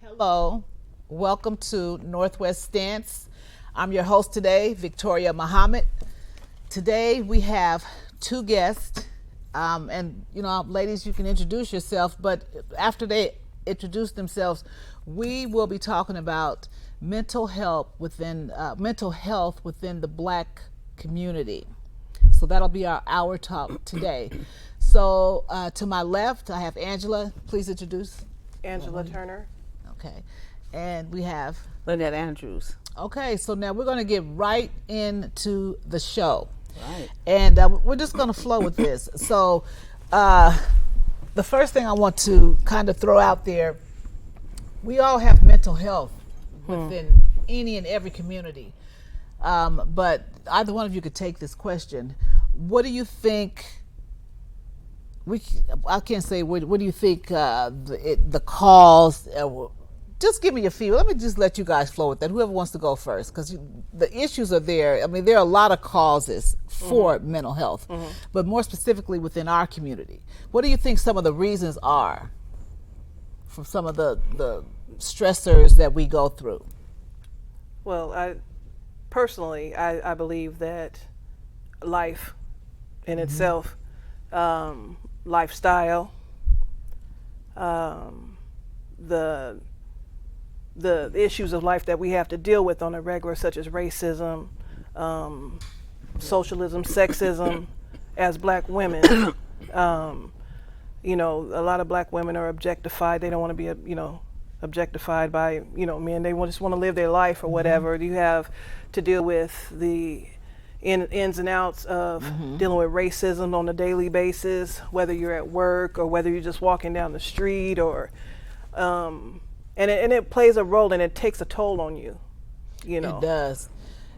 Hello, welcome to Northwest Stance. I'm your host today, Victoria Muhammad. Today we have two guests, and ladies, you can introduce yourself. But after they introduce themselves, we will be talking about mental health within the Black community. So that'll be our hour talk today. So to my left, I have Angela. Please introduce. Angela Turner. Okay. And we have Lynette Andrews. Okay, so now we're going to get right into the show. Right. And we're just going to flow with this. So the first thing I want to kind of throw out there, we all have mental health within any and every community. But either one of you could take this question. What do you think? I can't say what do you think the cause. Just give me your feel. Let me just let you guys flow with that. Whoever wants to go first, because the issues are there. I mean, there are a lot of causes for mental health, but more specifically within our community. What do you think some of the reasons are for some of the stressors that we go through? Well, I believe that life in itself, lifestyle, the issues of life that we have to deal with on a regular, such as racism, socialism, sexism, as Black women. A lot of Black women are objectified. They don't want to be, objectified by, men. They just want to live their life or whatever. You have to deal with the ins and outs of dealing with racism on a daily basis, whether you're at work or whether you're just walking down the street or, and it plays a role and it takes a toll on you, It does.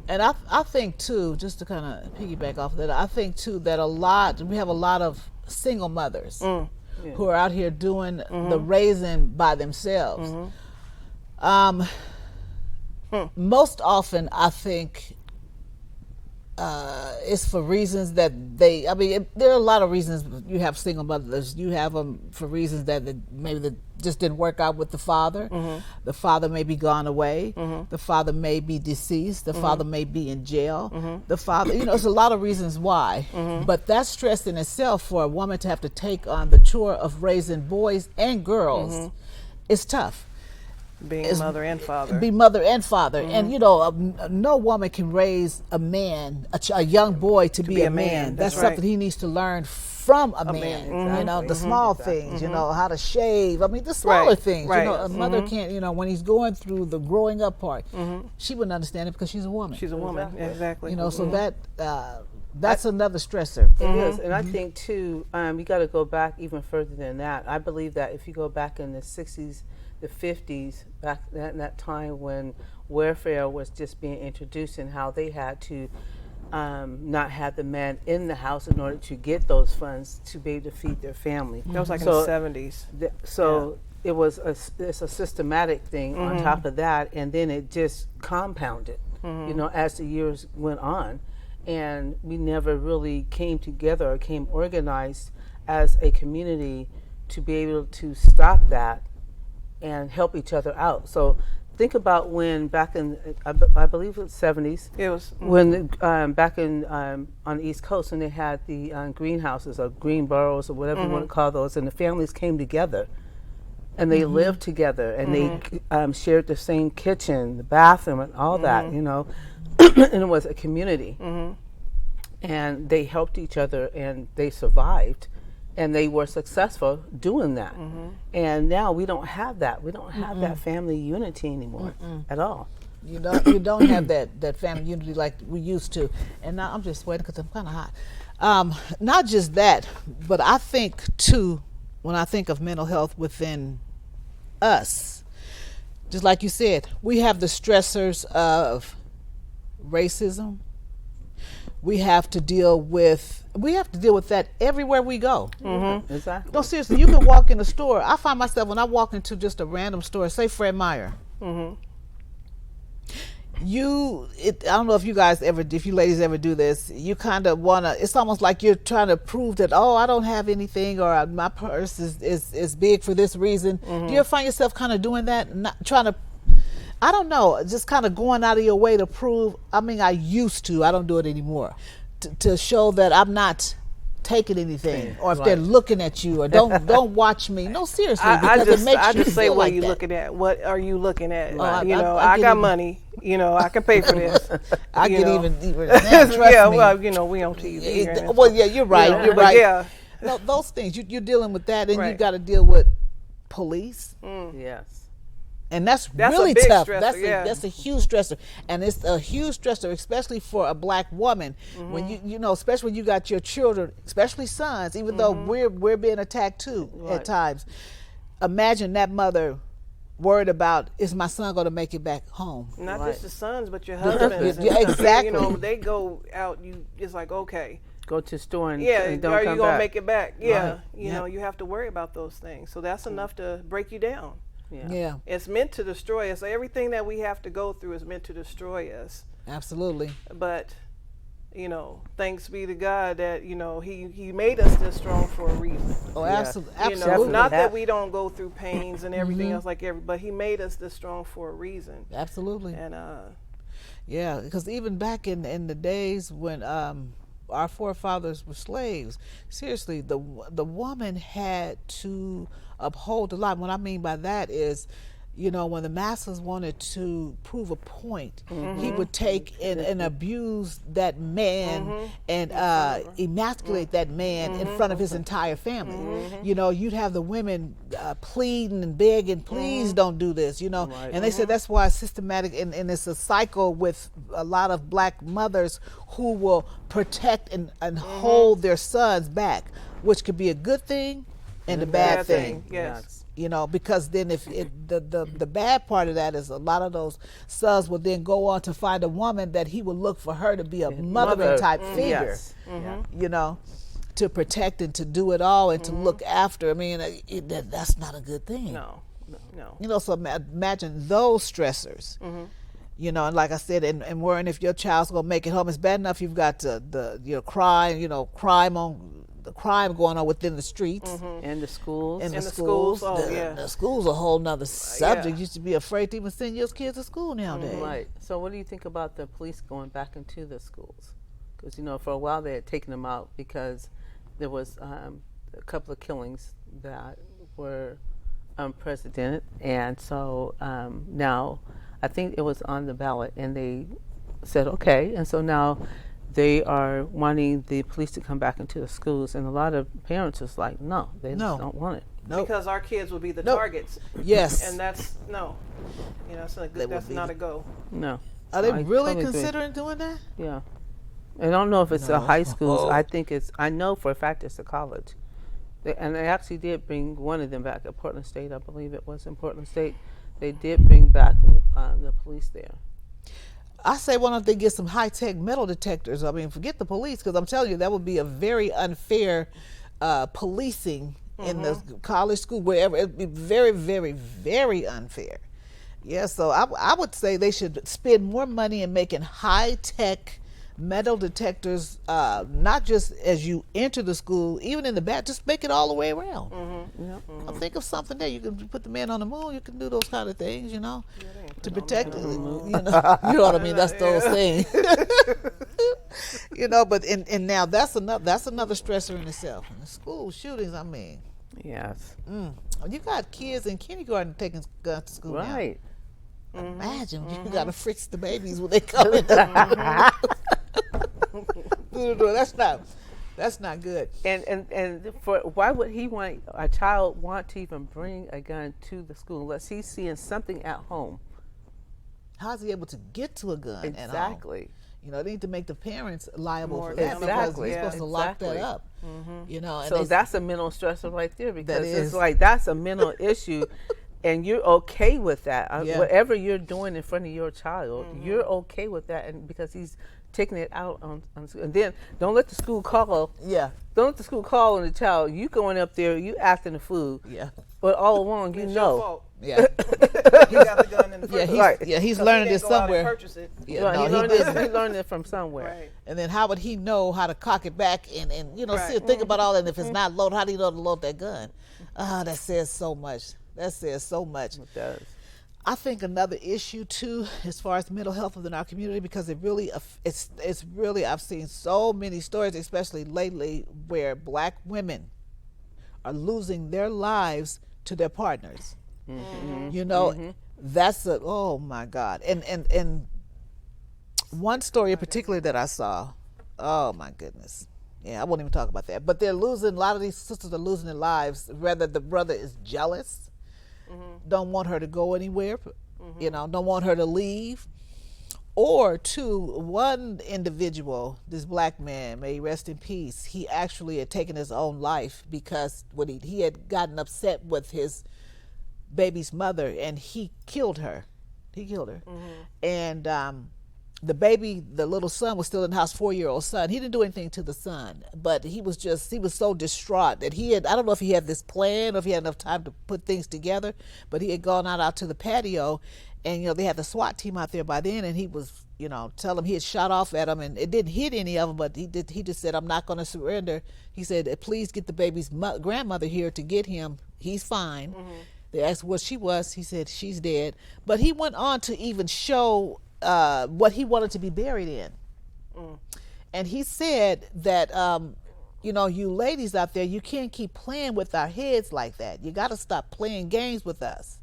And I think too, just to kind of piggyback off of that, I think too that we have a lot of single mothers who are out here doing the raising by themselves. Most often I think it's for reasons that there are a lot of reasons you have single mothers. You have them for reasons that maybe they just didn't work out with the father. The father may be gone away. The father may be deceased. The father may be in jail. The father, there's a lot of reasons why. But that stress in itself for a woman to have to take on the chore of raising boys and girls is tough. Being mother and father. Be mother and father. And, no woman can raise a man, a young boy to be a man. That's right. something he needs to learn from a man. The small things, how to shave. The smaller things. Right. A mother can't, when he's going through the growing up part, she wouldn't understand it because she's a woman. She's a woman, exactly. So that's another stressor. It is. And I think, too, you got to go back even further than that. I believe that if you go back in the 60s, the 50s, back in that time when welfare was just being introduced and how they had to not have the man in the house in order to get those funds to be able to feed their family. That was like in the 70s. It was it's a systematic thing on top of that, and then it just compounded, as the years went on. And we never really came together or came organized as a community to be able to stop that and help each other out. So think about when back in, I believe it was 70s. It was. When back in on the East Coast, when they had the greenhouses or green burrows or whatever you want to call those, and the families came together and they lived together and they shared the same kitchen, the bathroom and all that, and it was a community. And they helped each other and they survived. And they were successful doing that. And now we don't have that. We don't have that family unity anymore at all. You don't have that family unity like we used to. And now I'm just sweating because I'm kind of hot. Not just that, but I think too, when I think of mental health within us, just like you said, we have the stressors of racism. We have to deal with that everywhere we go. Exactly. No, seriously, you can walk in a store. I find myself when I walk into just a random store, say Fred Meyer. I don't know if you guys ever, if you ladies ever do this, you kind of want to, it's almost like you're trying to prove that, oh, I don't have anything, or my purse is big for this reason. Do you ever find yourself kind of doing that? Not trying to, I don't know, just kind of going out of your way to prove, I mean, I used to, I don't do it anymore, to show that I'm not taking anything, or if they're looking at you, or don't watch me. No, seriously, because it makes I you just say, feel what like are you that. looking at? What are you looking at? Right. You know, I I get got even- money. You know, I can pay for this. I you get know. even that, trust Yeah, me. well, you know, we on TV. and Well, yeah, you're right. know, You're but right. yeah. No, those things you're dealing with that, and you Right. got to deal with police, Yes. and that's a really big tough. stressor, That's a huge stressor, and it's a huge stressor, especially for a black woman. When you know, especially when you got your children, especially sons. Even though we're being attacked too at times. Imagine that mother worried about, is my son going to make it back home? Not Right. just the sons, but your husbands. Yeah, and, exactly. You know, they go out. It's like, okay, Go to the store and, yeah, and don't are come you gonna back. make it back? Yeah, Right. you Yep. know, you have to worry about those things. So that's enough to break you down. Yeah, It's meant to destroy us. Everything that we have to go through is meant to destroy us. absolutely. But you know, thanks be to God that you know He made us this strong for a reason. Oh, Yeah. absolutely, You know, absolutely, not That- that we don't go through pains and everything else like but He made us this strong for a reason. absolutely. And Yeah, because even back in the days when our forefathers were slaves, seriously, the woman had to uphold the law. What I mean by that is, you know, when the masters wanted to prove a point, he would take and abuse that man and emasculate that man in front of his entire family. You know, you'd have the women pleading and begging, please don't do this, you know. Right. And they said that's why it's systematic, and it's a cycle with a lot of black mothers who will protect and hold their sons back, which could be a good thing and a bad thing. Yes. You know, because then if the bad part of that is a lot of those sons will then go on to find a woman that he will look for her to be a mothering type figure, Yes. Yeah. you know, to protect and to do it all and to look after. I mean, that's not a good thing. No. You know, so imagine those stressors. You know, and like I said, and worrying if your child's gonna make it home. It's bad enough you've got crime going on within the streets. In the schools. In the the schools, schools, oh, yeah. the school's a whole nother subject. yeah. You used to be afraid to even send your kids to school nowadays. Right. So what do you think about the police going back into the schools? Because, you know, for a while they had taken them out because there was a couple of killings that were unprecedented. And so now I think it was on the ballot and they said, okay. And so now they are wanting the police to come back into the schools. And a lot of parents is like, no, they No. just don't want it. Nope. Because our kids will be the Nope. targets. Yes. And that's no. You know, They would that's be not the- a go. No. Are they I really totally agree. considering doing that? Yeah. I don't know if it's No. a high schools. Oh. I think I know for a fact it's a college. And they actually did bring one of them back at Portland State. I believe it was in Portland State. They did bring back the police there. I say, why don't they get some high-tech metal detectors? I mean, forget the police, because I'm telling you, that would be a very unfair policing in the college school, wherever. It'd be very, very, very unfair. Yeah, so I would say they should spend more money in making high-tech metal detectors, not just as you enter the school, even in the back, just make it all the way around. I'll think of something there. You can put the man on the moon. You can do those kind of things, you know, to protect. You know what I mean. That's those things. You know, but and now that's another stressor in itself. And the school shootings. I mean, Yes. you got kids in kindergarten taking guns to school now. Right. Imagine you got to fritz the babies when they come in. Through the door. That's not good. And for why would a child want to even bring a gun to the school unless he's seeing something at home? How's he able to get to a gun at all? Exactly. You know, they need to make the parents liable More for that because Exactly. you're supposed to lock that Exactly. up. You know, and So they- that's a mental stressor right there because is. it's like that's a mental issue and you're okay with that. Yeah. Whatever you're doing in front of your child, you're okay with that and because he's taking it out on and then don't let the school call yeah, on the child, you going up there, you acting a fool. yeah, But all along you It's your know. fault. Yeah. He got the gun in the first Yeah, place. he's 'Cause learned he it didn't go out and somewhere. purchase it. Yeah, Right, no, he, he learned didn't. he learned it from somewhere. Right. And then how would he know how to cock it back and you know, Right. think about all that. And if it's not loaded, how do you know to load that gun? That says so much. That says so much. It does. I think another issue too, as far as mental health within our community, because it really, it's really, I've seen so many stories, especially lately, where black women are losing their lives to their partners. You know, that's oh my God. And one story in particular that I saw, oh my goodness. Yeah, I won't even talk about that. But they're losing, a lot of these sisters are losing their lives. Whether the brother is jealous, don't want her to go anywhere, you know, don't want her to leave. Or two, one individual, this black man, may he rest in peace, he actually had taken his own life because when he had gotten upset with his baby's mother and he killed her. He killed her. And the baby, the little son, was still in the house, 4-year-old son. He didn't do anything to the son, but he was so distraught that I don't know if he had this plan or if he had enough time to put things together, but he had gone out to the patio, and, you know, they had the SWAT team out there by then, and he was, you know, tell him he had shot off at him, and it didn't hit any of them, but he just said, I'm not going to surrender. He said, please get the baby's grandmother here to get him. He's fine. They asked what she was. He said, she's dead. But he went on to even show what he wanted to be buried in. And he said that, you know, you ladies out there, you can't keep playing with our heads like that. You got to stop playing games with us.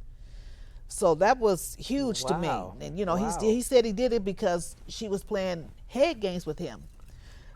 So that was huge to me. Wow. And, you know, Wow. he said he did it because she was playing head games with him.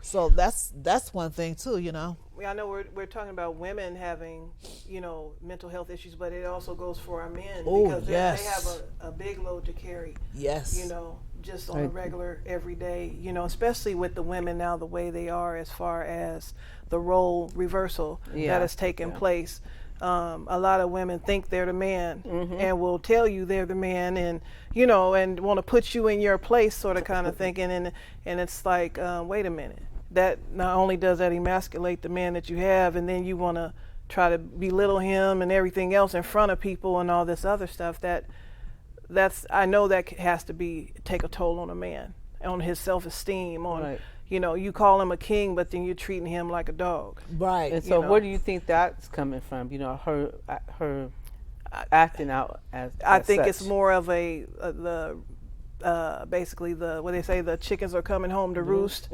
So that's one thing too, you know. I know we're talking about women having, you know, mental health issues, but it also goes for our men Oh, because they yes. have a big load to carry. Yes. You know, just on a regular, everyday, you know, especially with the women now the way they are as far as the role reversal that has taken place. A lot of women think they're the man and will tell you they're the man, and, you know, and want to put you in your place, sort of kind of thinking. And it's like, wait a minute. That not only does that emasculate the man that you have, and then you want to try to belittle him and everything else in front of people and all this other stuff. That's I know that has to take a toll on a man, on his self-esteem, on. Right. You know, you call him a king, but then you're treating him like a dog. Right. And so, know. where do you think that's coming from? You know, her acting out as. I as think such. it's more of basically what they say, the chickens are coming home to roost.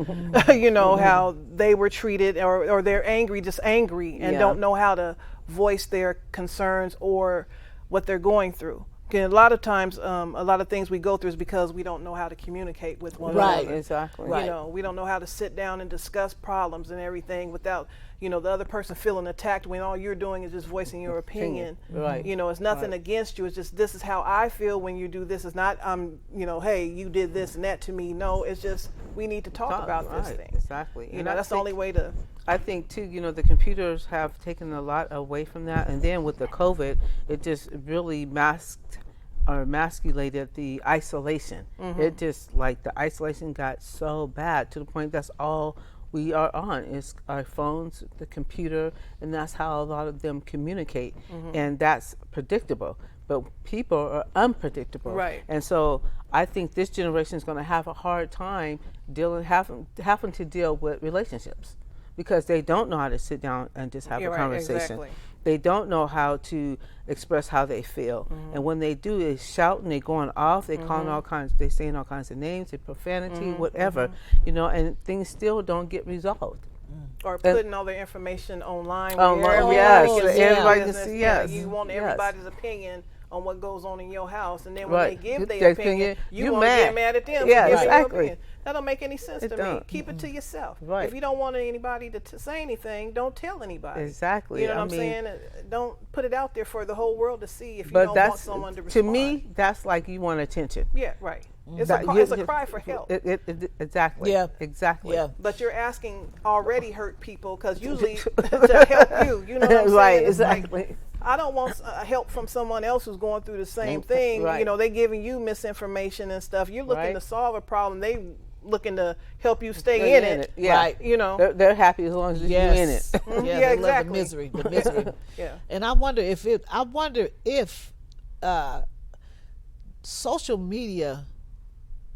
You know, how they were treated, or they're angry, just angry, and don't know how to voice their concerns or what they're going through. A lot of times, a lot of things we go through is because we don't know how to communicate with one Right. another. Exactly. Right. You know, we don't know how to sit down and discuss problems and everything without, you know, the other person feeling attacked when all you're doing is just voicing your opinion. Right. You know, it's nothing against you. It's just, this is how I feel when you do this. It's not, you know, hey, you did this and that to me. No, it's just, we need to talk about this right, thing. Exactly. You And know, I that's the think- only way to. I think too, you know, the computers have taken a lot away from that, and then with the COVID, it just really masked or emasculated the isolation. It just, like, the isolation got so bad to the point that's all we are on is our phones, the computer, and that's how a lot of them communicate, and that's predictable. But people are unpredictable, Right. And so I think this generation is going to have a hard time having to deal with relationships, because they don't know how to sit down and just have You're a right, conversation. exactly. They don't know how to express how they feel, and when they do, they shout and they going off. They calling all kinds. They saying all kinds of names, they profanity, whatever, you know, and things still don't get resolved. Or putting all their information online. Online, where yes, everybody can see everybody your can business. see, Yeah, yes, you want yes. everybody's opinion on what goes on in your house, and then when Right. they give Their their opinion, opinion, you you want to mad. get mad at them. Yeah, for giving your exactly. opinion. That don't make any sense It to me. don't. Keep it to yourself. Right. If you don't want anybody to say anything, don't tell anybody. Exactly. You know what I I'm mean- saying? Don't put it out there for the whole world to see if you But don't want that's someone to to respond. me, that's like you want attention. Yeah, right. It's That- it's a cry for help. Exactly. Yeah. Exactly. Yeah. But you're asking already hurt people, because usually to help you. You know what I'm saying? Right. It's like, Exactly. I don't want help from someone else who's going through the same thing. Right. You know, they giving you misinformation and stuff. You're looking Right. to solve a problem. They looking to help you stay in it. Yeah. Right. You know. They're happy as long as you're in Yes. it. Yeah, Yeah, they love exactly. the misery. Yeah. And I wonder if social media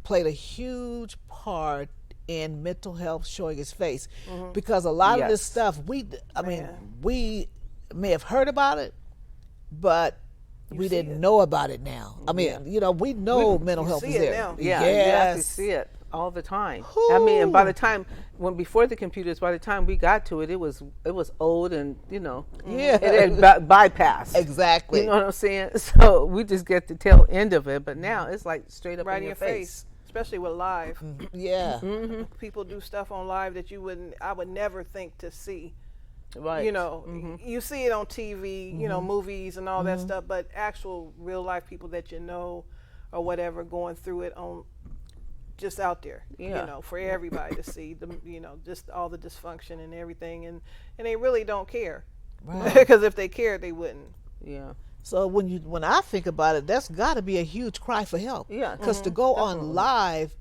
played a huge part in mental health showing its face, because a lot of this Yes. stuff we may have heard about it, but we see didn't it. know about it now. I mean, we know mental you health see is it there. now. Yeah, you actually Yes. see it all the time. I mean, and by the time before the computers, by the time we got to it, it was old, and Yeah. it had bypassed. Exactly. You know what I'm saying? So we just get the tail end of it, but now it's like straight up Right in in your face, especially with live. Yeah. People do stuff on live that I would never think to see. Right. You know, you see it on TV, you know, movies and all that stuff, but actual real life people that you know or whatever going through it on just out there, Yeah. you know, for everybody to see, just all the dysfunction and everything, and they really don't care, Right. because if they cared, they wouldn't. Yeah. So when I think about it, that's got to be a huge cry for help. Yeah. Because to go on live,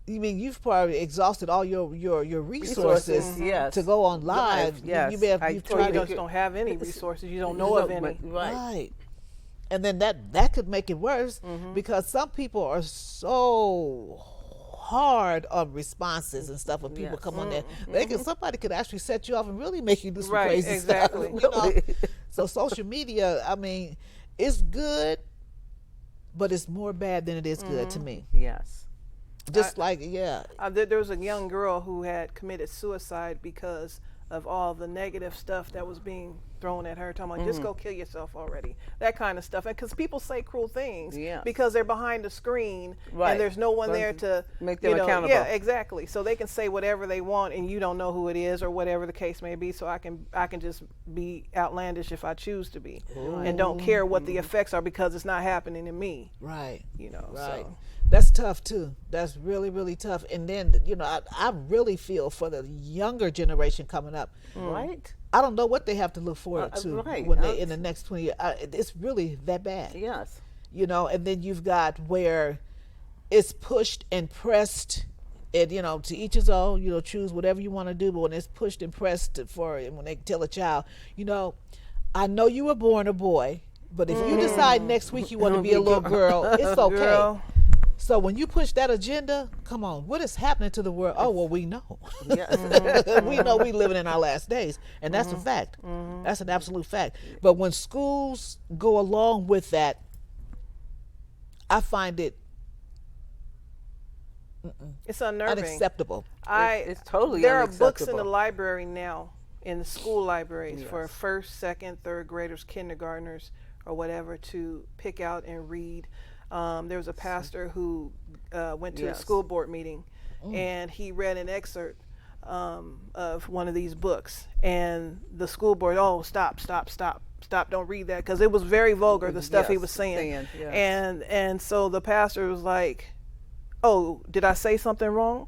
you mean you've probably exhausted all your resources Resources, yes. to go on live. yes. You may have I you've totally You tried just to, don't have any resources. You don't know of any. Right. right. And then that could make it worse, because some people are so hard on responses and stuff when people Yes. come on there. Somebody could actually set you off and really make you do some Right, crazy exactly. stuff. So social media, I mean, it's good, but it's more bad than it is good to me. Yes. Just there There was a young girl who had committed suicide because of all the negative stuff that was being thrown at her, talking about just go kill yourself already, that kind of stuff. And because people say cruel things Yes. because they're behind the screen Right. and there's no one But there to make them accountable. Yeah, exactly. So they can say whatever they want and you don't know who it is or whatever the case may be. So I can just be outlandish if I choose to be, and don't care what the effects are because it's not happening to me. right. You know, Right. so That's tough too. That's really, really tough. And then, I really feel for the younger generation coming up. Right. I don't know what they have to look forward to right. when they in the next 20 years. It's really that bad. Yes. And then you've got where it's pushed and pressed, and to each his own. Choose whatever you want to do. But when it's pushed and pressed when they tell a child, I know you were born a boy, but if you decide next week you want to be a little girl, it's okay. Girl. So when you push that agenda, come on, what is happening to the world? Oh, well, we know. Yes. We know we living in our last days, and that's a fact. That's an absolute fact. But when schools go along with that, I find it It's unnerving. unacceptable. It's totally There are books in the unacceptable. library now, in the school libraries, for Yes. first, second, third graders, kindergartners, or whatever, to pick out and read. There was a pastor who went to a Yes. school board meeting, and he read an excerpt of one of these books, and the school board, stop, don't read that, because it was very vulgar, the stuff he Yes, was saying. yes. And so the pastor was like, oh, did I say something wrong?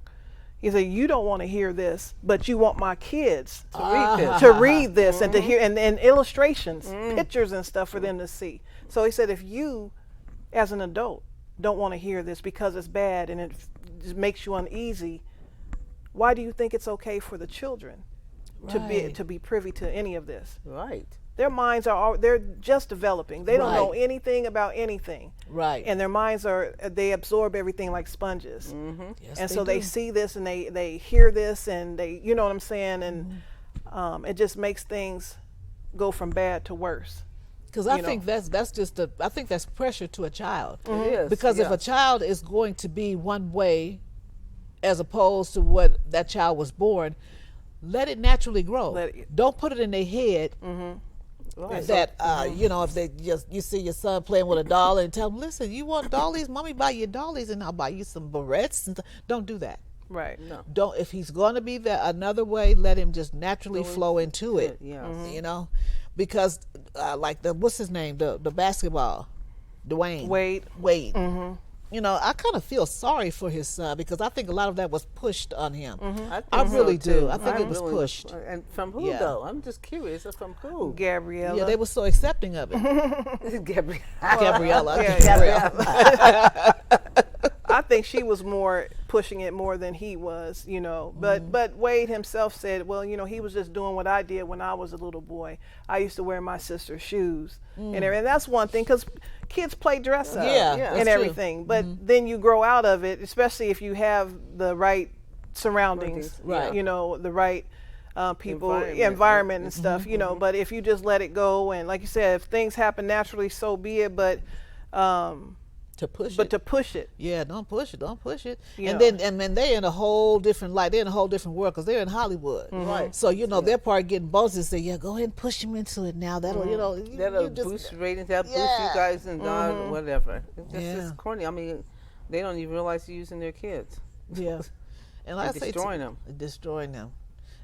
He said, you don't want to hear this, but you want my kids to read this and to hear, and illustrations, pictures and stuff for them to see. So he said, if you, as an adult, don't want to hear this because it's bad and it just makes you uneasy, why do you think it's okay for the children Right. to be privy to any of this? Right. Their minds they're just developing. They don't know Right. anything about anything. Right. And their minds they absorb everything like sponges. Yes, And so they do. see this and they hear this and they, you know what I'm saying? And it just makes things go from bad to worse. Because I you know. think I think that's pressure to a child. It is. Because if yeah. a child is going to be one way as opposed to what that child was born, let it naturally grow. Don't put it in their head Right. that if they you see your son playing with a doll and tell him, listen, you want dollies, mommy buy you dollies and I'll buy you some barrettes and don't do that. Right. No. Don't, if he's going to be that another way, let him just naturally flow into it. Yes. Because like what's his name, the basketball, Dwayne Wade. I kind of feel sorry for his son because I think a lot of that was pushed on him. I I really think so, do. too. I think it was really pushed. And from who Yeah. though? I'm just curious. From who? Gabriella. Yeah, they were so accepting of it. Gabrielle. Gabriella. Yeah, Gabriella. I think she was more pushing it more than he was, But Wade himself said, well, he was just doing what I did when I was a little boy. I used to wear my sister's shoes, and that's one thing, because kids play dress up Yeah, Yeah. and that's true. everything, but then you grow out of it, especially if you have the right surroundings, Right. you know, the right people, Environment. environment and stuff, you know. But if you just let it go, and like you said, if things happen naturally, so be it. But To push but it. to push it, Yeah, don't push it. Don't push it. Yeah. And then they're in a whole different light. They're in a whole different world because they're in Hollywood. Right. So you know they're probably getting bonuses. Say, yeah, go ahead and push him into it now. That'll you know That'll you just, boost ratings. That'll boost Yeah. you guys and whatever. It's just Yeah. it's corny. I mean, they don't even realize you're using their kids. yeah. And like I say, destroying them. destroying them.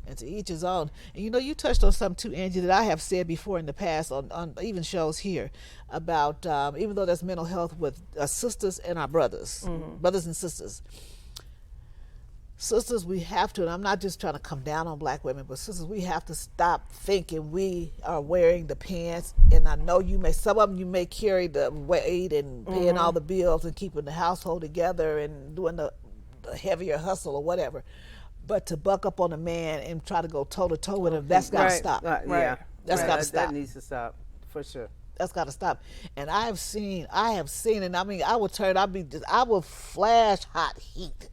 And to each his own. And you know, you touched on something too, Angie, that I have said before in the past on even shows here about even though there's mental health with sisters and our brothers, brothers and sisters. Sisters, we have to, and I'm not just trying to come down on black women, but sisters, we have to stop thinking we are wearing the pants. And I know you may, some of them you may carry the weight and paying all the bills and keeping the household together and doing the heavier hustle or whatever. But to buck up on a man and try to go toe to toe with him, that's got to Right. stop. Yeah, That's Right. gotta That stop. needs to stop for sure. That's got to stop. And I have seen, and I mean, I will flash hot heat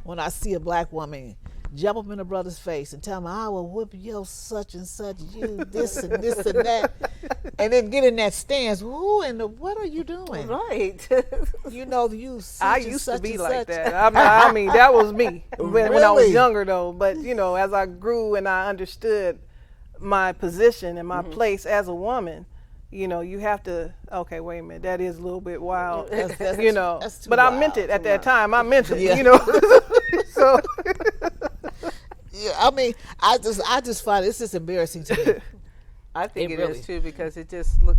when I see a black woman jump up in a brother's face and tell him, I will whoop your such and such, you this and this and that, and then get in that stance. Who in the, what are you doing? Right. You know, you such I and used to such be and like such. that. I mean, that was me when I was Really? younger, though. But you know, as I grew and I understood my position and my place as a woman, you know, you have to. Okay, wait a minute, that is a little bit wild, That's you know. that's too But I meant wild. it at that time. I meant it, Yeah. you know. So Yeah, I mean, I just find it's just embarrassing to me. I think It it really- is too, because it just look.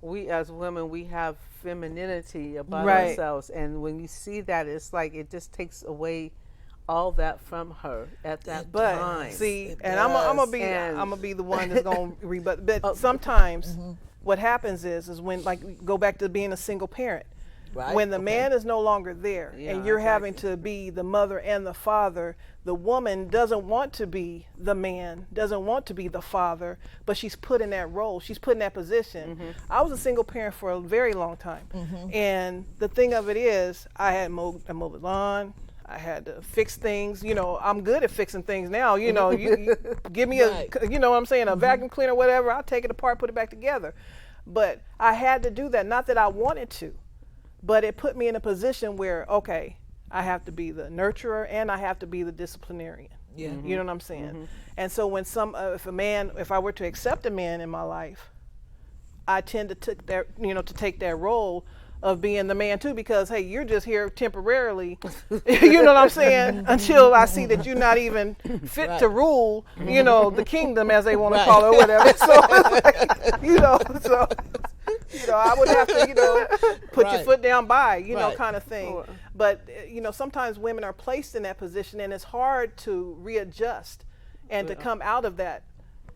We as women, we have femininity about Right. ourselves, and when you see that, it's like it just takes away all that from her at that But time. see, It and I'm gonna does. be And- I'm gonna be the one that's gonna rebut. But sometimes what happens is when, like, we go back to being a single parent. Right? When the Okay. man is no longer there Yeah, and you're having exactly. to be the mother and the father, the woman doesn't want to be the man, doesn't want to be the father, but she's put in that role. She's put in that position. I was a single parent for a very long time. And the thing of it is, I had mowed the lawn. I had to fix things. You know, I'm good at fixing things now. You know, you give me Right. you know what I'm saying, a vacuum cleaner, whatever, I'll take it apart, put it back together. But I had to do that, not that I wanted to. But it put me in a position where, okay, I have to be the nurturer and I have to be the disciplinarian. Yeah. You know what I'm saying? And so when if I were to accept a man in my life, I tend to take that role of being the man too, because hey, you're just here temporarily. You know what I'm saying? Until I see that you're not even fit Right. to rule, you know, the kingdom, as they want to Right. call it, or whatever. So it's like, you know, I would have to, you know, put your Right. foot down by, you know, Right. kind of thing. Sure. But you know, sometimes women are placed in that position, and it's hard to readjust and to come out of that.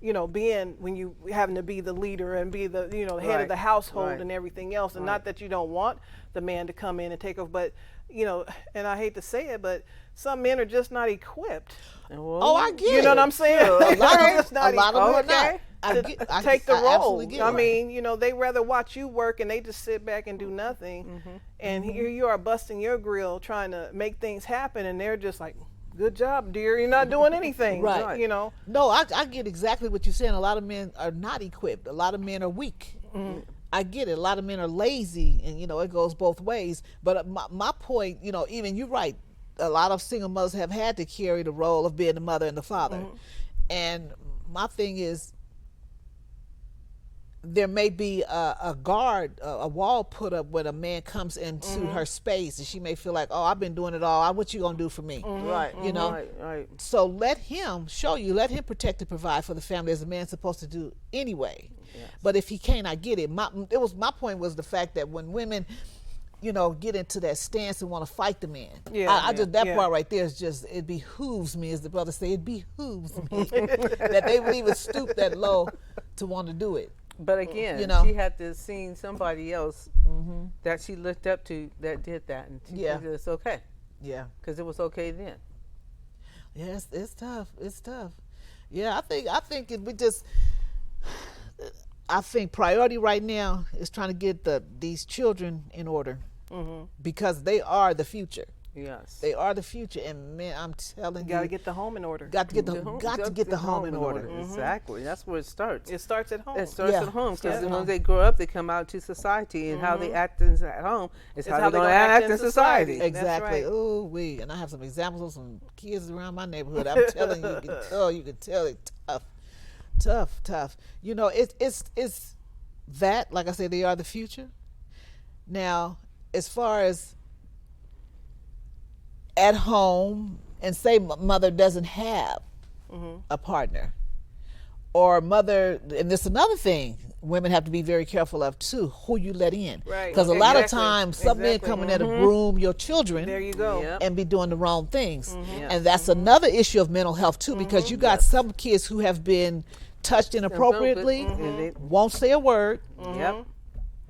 You know, being when you having to be the leader and be the, you know, head of Right. the household Right. and everything else, and not that you don't want the man to come in and take over, but you know, and I hate to say it, but some men are just not equipped. Oh, I get it. You know what I'm saying? Sure. A lot They're of just not them are not. okay to take the I role. absolutely get I it. mean, you know, they rather watch you work and they just sit back and do nothing. And here you are busting your grill trying to make things happen, and they're just like, "Good job, dear. You're not doing anything." Right. You know. No, I get exactly what you're saying. A lot of men are not equipped. A lot of men are weak. I get it. A lot of men are lazy, and you know it goes both ways. But my point, you know, even you're right. A lot of single mothers have had to carry the role of being the mother and the father. And my thing is, there may be a guard, a wall put up when a man comes into her space, and she may feel like, "Oh, I've been doing it all. What you gonna do for me?" Right. You know? Right. So let him show you, let him protect and provide for the family as a man's supposed to do anyway. But if he can't, I get it. My point was the fact that when women, you know, get into that stance and want to fight the man, I just that part right there is just, it behooves me, as the brother say, it behooves me that they would even stoop that low to want to do it. But again, You know? she had to seen somebody else that she looked up to that did that, and she Yeah. said it's okay Yeah. because it was okay then. Yes, it's tough. It's tough. Yeah, I think it we just. I think priority right now is trying to get these children in order, because they are the future. Yes. They are the future, and man, I'm telling You got to get the home in order. got to get the home in order. Exactly. That's where it starts. It starts at home. It starts Yeah. at home, because Yeah. when they grow up, they come out to society, and how they act at home is how they're going to act in society. That's Exactly. right. Ooh, we. And I have some examples of some kids around my neighborhood. I'm telling you, you can tell it tough. You know, it's that. Like I said, they are the future. Now, as far as at home, and say mother doesn't have a partner, or mother, and this is another thing women have to be very careful of too, who you let in. Right. Because a lot of Exactly. times some men come in there to groom your children. There you go. Yep. And be doing the wrong things. Yes. And that's another issue of mental health too, because you got some kids who have been touched inappropriately, And they- won't say a word. Yep.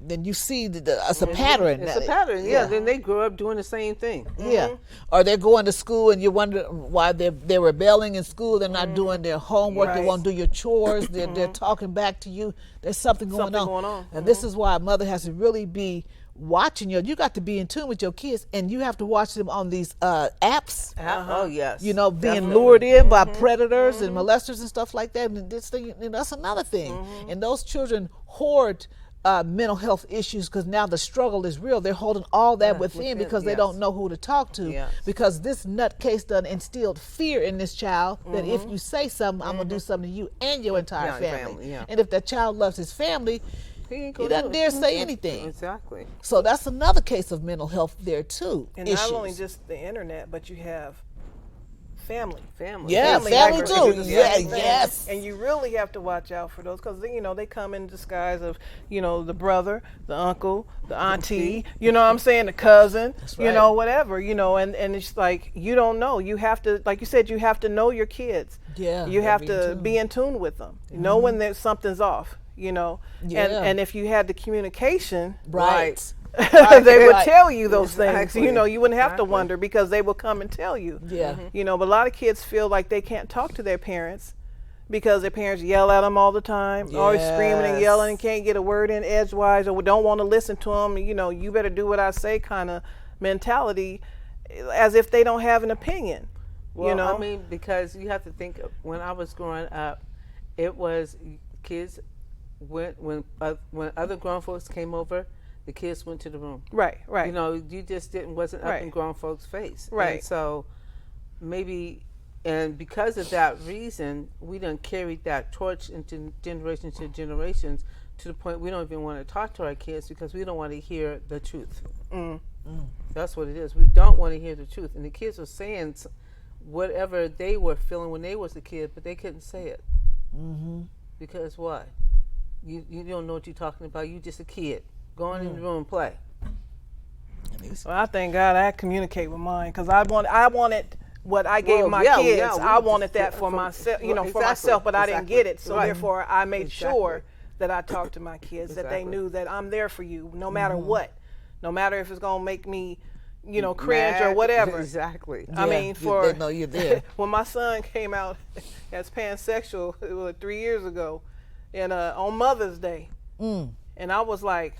Then you see it's a pattern. It's a pattern. Yeah. Then they grow up doing the same thing. Yeah. Or they're going to school and you wonder why they're rebelling in school. They're not doing their homework. They Right. won't do your chores. They're talking back to you. There's something going on. And this is why a mother has to really be watching you got to be in tune with your kids, and you have to watch them on these apps, Oh, yes. you know, being Definitely. lured in by predators and molesters and stuff like that. And this thing, and that's another thing. And those children hoard mental health issues, because now the struggle is real. They're holding all that within because they yes. don't know who to talk to. Yes. Because this nutcase done instilled fear in this child that if you say something, I'm gonna do something to you and your entire Yeah, family. family, yeah. And if that child loves his family, He ain't he gonna doesn't do it. dare say anything. Exactly. So that's another case of mental health there too. And issues. not only just the internet, but you have family. Family. Yeah, Family family members too. do the Yeah, same thing. yes. And you really have to watch out for those, because they come in disguise of, the brother, the uncle, the auntie, you know what I'm saying, the cousin, right. whatever, and it's like, you don't know. You have to, like you said, you have to know your kids. Yeah, You have be in to tune. be in tune with them. Know when there's something's off, Yeah. and if you had the communication, Right. they would Right. tell you those things. Exactly. You wouldn't have to Exactly. wonder, because they will come and tell you. Yeah. But a lot of kids feel like they can't talk to their parents because their parents yell at them all the time, always screaming and Yes. yelling, and can't get a word in edgewise, or don't want to listen to them. You better do what I say kind of mentality, as if they don't have an opinion. Well, I mean, because you have to think of, when I was growing up, it was kids when other grown folks came over, the kids went to the room. Right. You just wasn't up Right. in grown folks' face. Right. And so maybe, and because of that reason, we done carried that torch into generations to generations, to the point we don't even want to talk to our kids because we don't want to hear the truth. That's what it is. We don't want to hear the truth. And the kids are saying whatever they were feeling when they was a kid, but they couldn't say it. Because why? You don't know what you're talking about. You just a kid. Go on in the room and play. Well, I thank God I communicate with mine, because I wanted what I gave Well, my yeah, kids. yeah, we I just- wanted that for from- myself, well, for exactly, myself, but I didn't exactly. get it. So Right. therefore, I made sure Exactly. that I talked to my kids, that they Exactly. knew that I'm there for you, no matter what, no matter if it's gonna make me, cringe or Mad. whatever. Exactly. I Yeah, mean, for they know you're there. when my son came out as pansexual, it was 3 years ago, and on Mother's Day, and I was like,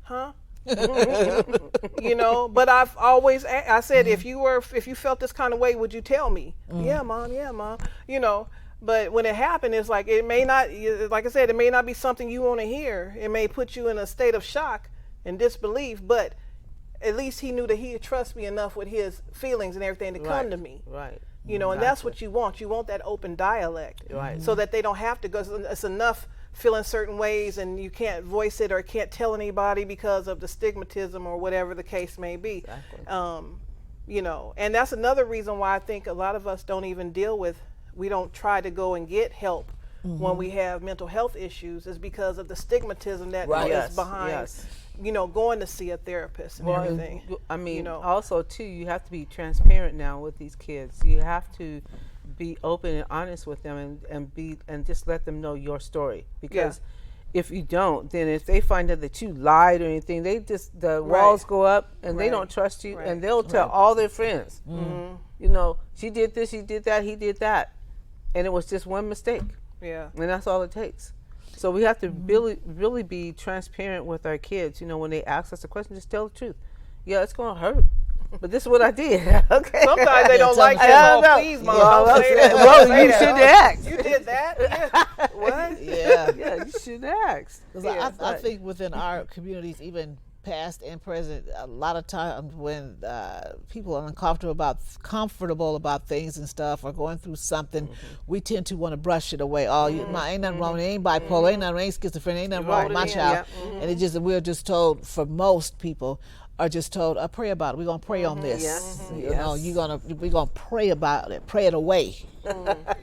huh? But I've always I said, if you felt this kind of way, would you tell me? Yeah, mom. But when it happened, it's like, it may not, like I said, it may not be something you want to hear. It may put you in a state of shock and disbelief, but at least he knew that he could trust me enough with his feelings and everything to come to me. Right. And that's what you want. You want that open dialect, Right. so that they don't have to go. It's enough feeling certain ways and you can't voice it or can't tell anybody because of the stigmatism or whatever the case may be. Exactly. And that's another reason why I think a lot of us don't even we don't try to go and get help when we have mental health issues, is because of the stigmatism that Right. is Yes, behind, yes. going to see a therapist and everything. I mean, know. also too, you have to be transparent now with these kids. You have to be open and honest with them, and just let them know your story. Because if you don't, then if they find out that you lied or anything, the walls go up and they Right. don't trust you, Right. and they'll tell all their friends. She did this, she did that, he did that, and it was just one mistake, Yeah. and that's all it takes. So we have to really be transparent with our kids. You know, when they ask us a question, just tell the truth. Yeah, it's going to hurt, but this is what I did. Okay. Sometimes they don't like I that. don't know. Oh, please, mom, Well, don't say that. well, Don't say you that. should Oh, ask. You did that? Yeah. What? Yeah. Yeah, you should ask. 'Cause Yeah, I think within our communities, even past and present, a lot of times when people are comfortable about things and stuff, or going through something, we tend to want to brush it away. Oh, ain't nothing wrong. It ain't bipolar. Ain't nothing. Ain't schizophrenia. Ain't nothing wrong with my it in, child. yeah. And it just we're just told, for most people, are just told, pray about it. We're gonna pray on this. Yes. You know, we're gonna pray about it. Pray it away.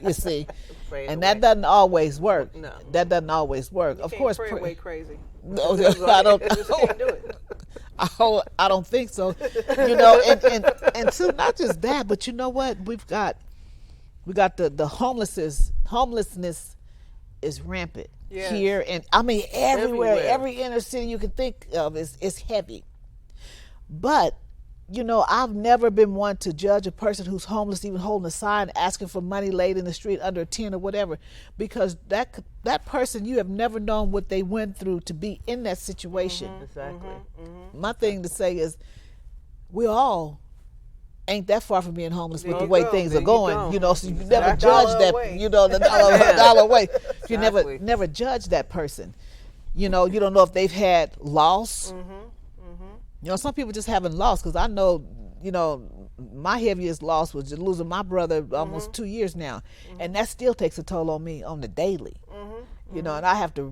You see. Pray it And away. that doesn't always work. No. That doesn't always work. Of Can't course, pray away crazy. no, I don't. You just can't do it. I don't think so. You know, and too, not just that, but you know what? We got the homelessness is rampant Yes. here, and I mean everywhere. Everywhere. Every inner city you can think of is heavy. But you know, I've never been one to judge a person who's homeless, even holding a sign asking for money laid in the street under a tent or whatever, because that person, you have never known what they went through to be in that situation. Exactly. My thing to say is, we all ain't that far from being homeless with There the you way go. things There are you going. go. You know, so you never Exactly. judge Dollar that. away. You know, the Yeah. dollar away. You Exactly. never judge that person. You know, you don't know if they've had loss. You know, some people just haven't lost, because I know, you know, my heaviest loss was just losing my brother almost 2 years now, and that still takes a toll on me on the daily. You know, and I have to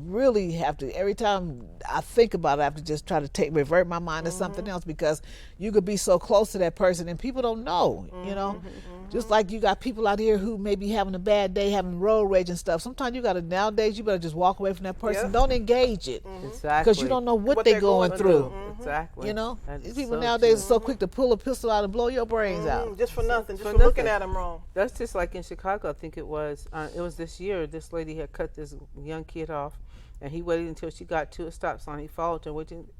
every time I think about it, I have to just try to revert my mind to something else, because you could be so close to that person and people don't know. You know, just like you got people out here who may be having a bad day, having road rage and stuff. Sometimes nowadays you better just walk away from that person. Yep. Don't engage it, Exactly. because you don't know what they're going through. Exactly. You know, That these is people so nowadays true. are so quick to pull a pistol out and blow your brains out. Just for nothing. Just for for looking nothing. at them wrong. That's just like in Chicago. I think it was this year. This lady had cut this young kid off, and he waited until she got to a stop sign. He followed her,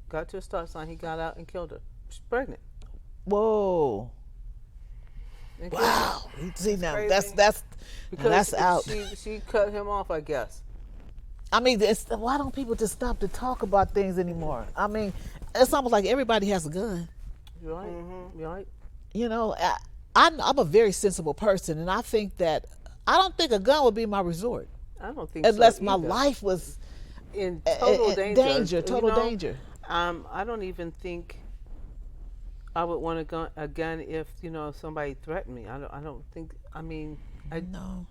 got to a stop sign. He got out and killed her. She's pregnant. Whoa! And killed her. Wow! See now, crazy. that's Because out. She cut him off, I guess. I mean, why don't people just stop to talk about things anymore? I mean, it's almost like everybody has a gun. You're right. You're right. You know, I'm a very sensible person, and I think that I don't think a gun would be my resort I don't think unless so my either. life was in total danger. total You know, danger. I don't even think I would want a gun if somebody threatened me. I don't think. I mean, No.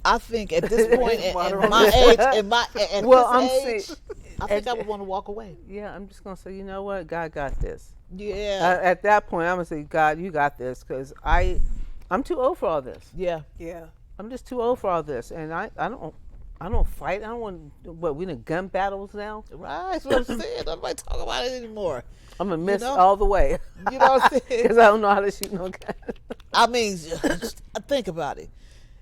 I think at this point, Water at on my the- age, at Well, this I'm age, saying- I think I would want to walk away. yeah, I'm just gonna say, you know what, God got this. Yeah, At that point, I'm gonna say, God, you got this, because I'm too old for all this. yeah. Yeah. I'm just too old for all this, and I don't fight. I don't want. We in gun battles now. Right, that's what I'm saying. Nobody talk about it anymore. I'm gonna miss know? all the way. You know what I'm saying? Because I don't know how to shoot no gun. I mean, think about it.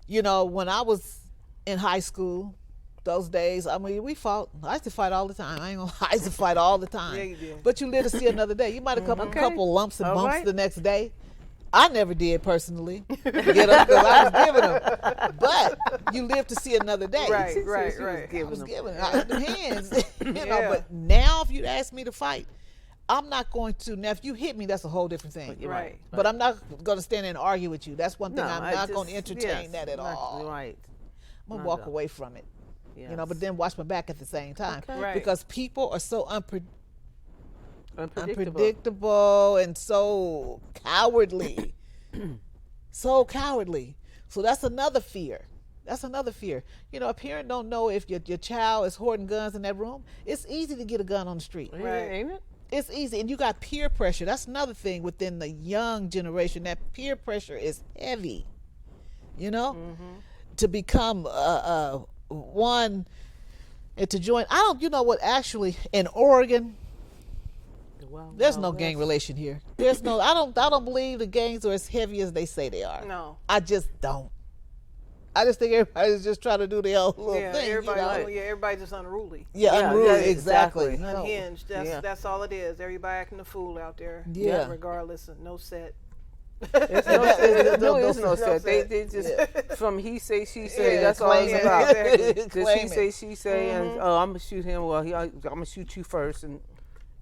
You know, when I was in high school, those days, I mean, we fought. I used to fight all the time. I ain't gonna. I used to fight all the time. Yeah, you did. But you live to see another day. You might have come a Okay. couple lumps and All bumps right. the next day. I never did personally, because I was giving them. But you live to see another day. Right, She right, was right. I was them. giving the hands, you know. Yeah. But now, if you'd ask me to fight, I'm not going to. Now, if you hit me, that's a whole different thing. You're Right. But I'm not going to stand there and argue with you. That's one thing No, I'm I not just- going to entertain yes, that at not- all. Right. I'm going Not to walk at all. away from it. Yes. You know, but then watch my back at the same time. Okay. Right. Because people are so Unpredictable. unpredictable and so cowardly. So cowardly. So that's another fear. That's another fear. You know, a parent don't know if your child is hoarding guns in that room. It's easy to get a gun on the street. Yeah, Right. ain't it? It's easy. And you got peer pressure. That's another thing within the young generation. That peer pressure is heavy. You know? To become one and to join. I don't, you know what, actually, in Oregon, Well, there's well, no gang that's- relation here. There's no, I don't believe the gangs are as heavy as they say they are. No. I just don't. I just think everybody's just trying to do their own little Yeah, thing. everybody. You know? everybody's just unruly, Yeah, Yeah, unruly, yeah, exactly. exactly. You know? unhinged. Yeah. That's all it is. Everybody acting a fool out there. Yeah. Regardless of no set. There's no, there is no no set. set. They just from he say she say. Yeah, That's all it's claim it. about. Exactly. Just Claim he it. say she say, and oh, I'm gonna shoot him. Well, I'm gonna shoot you first, and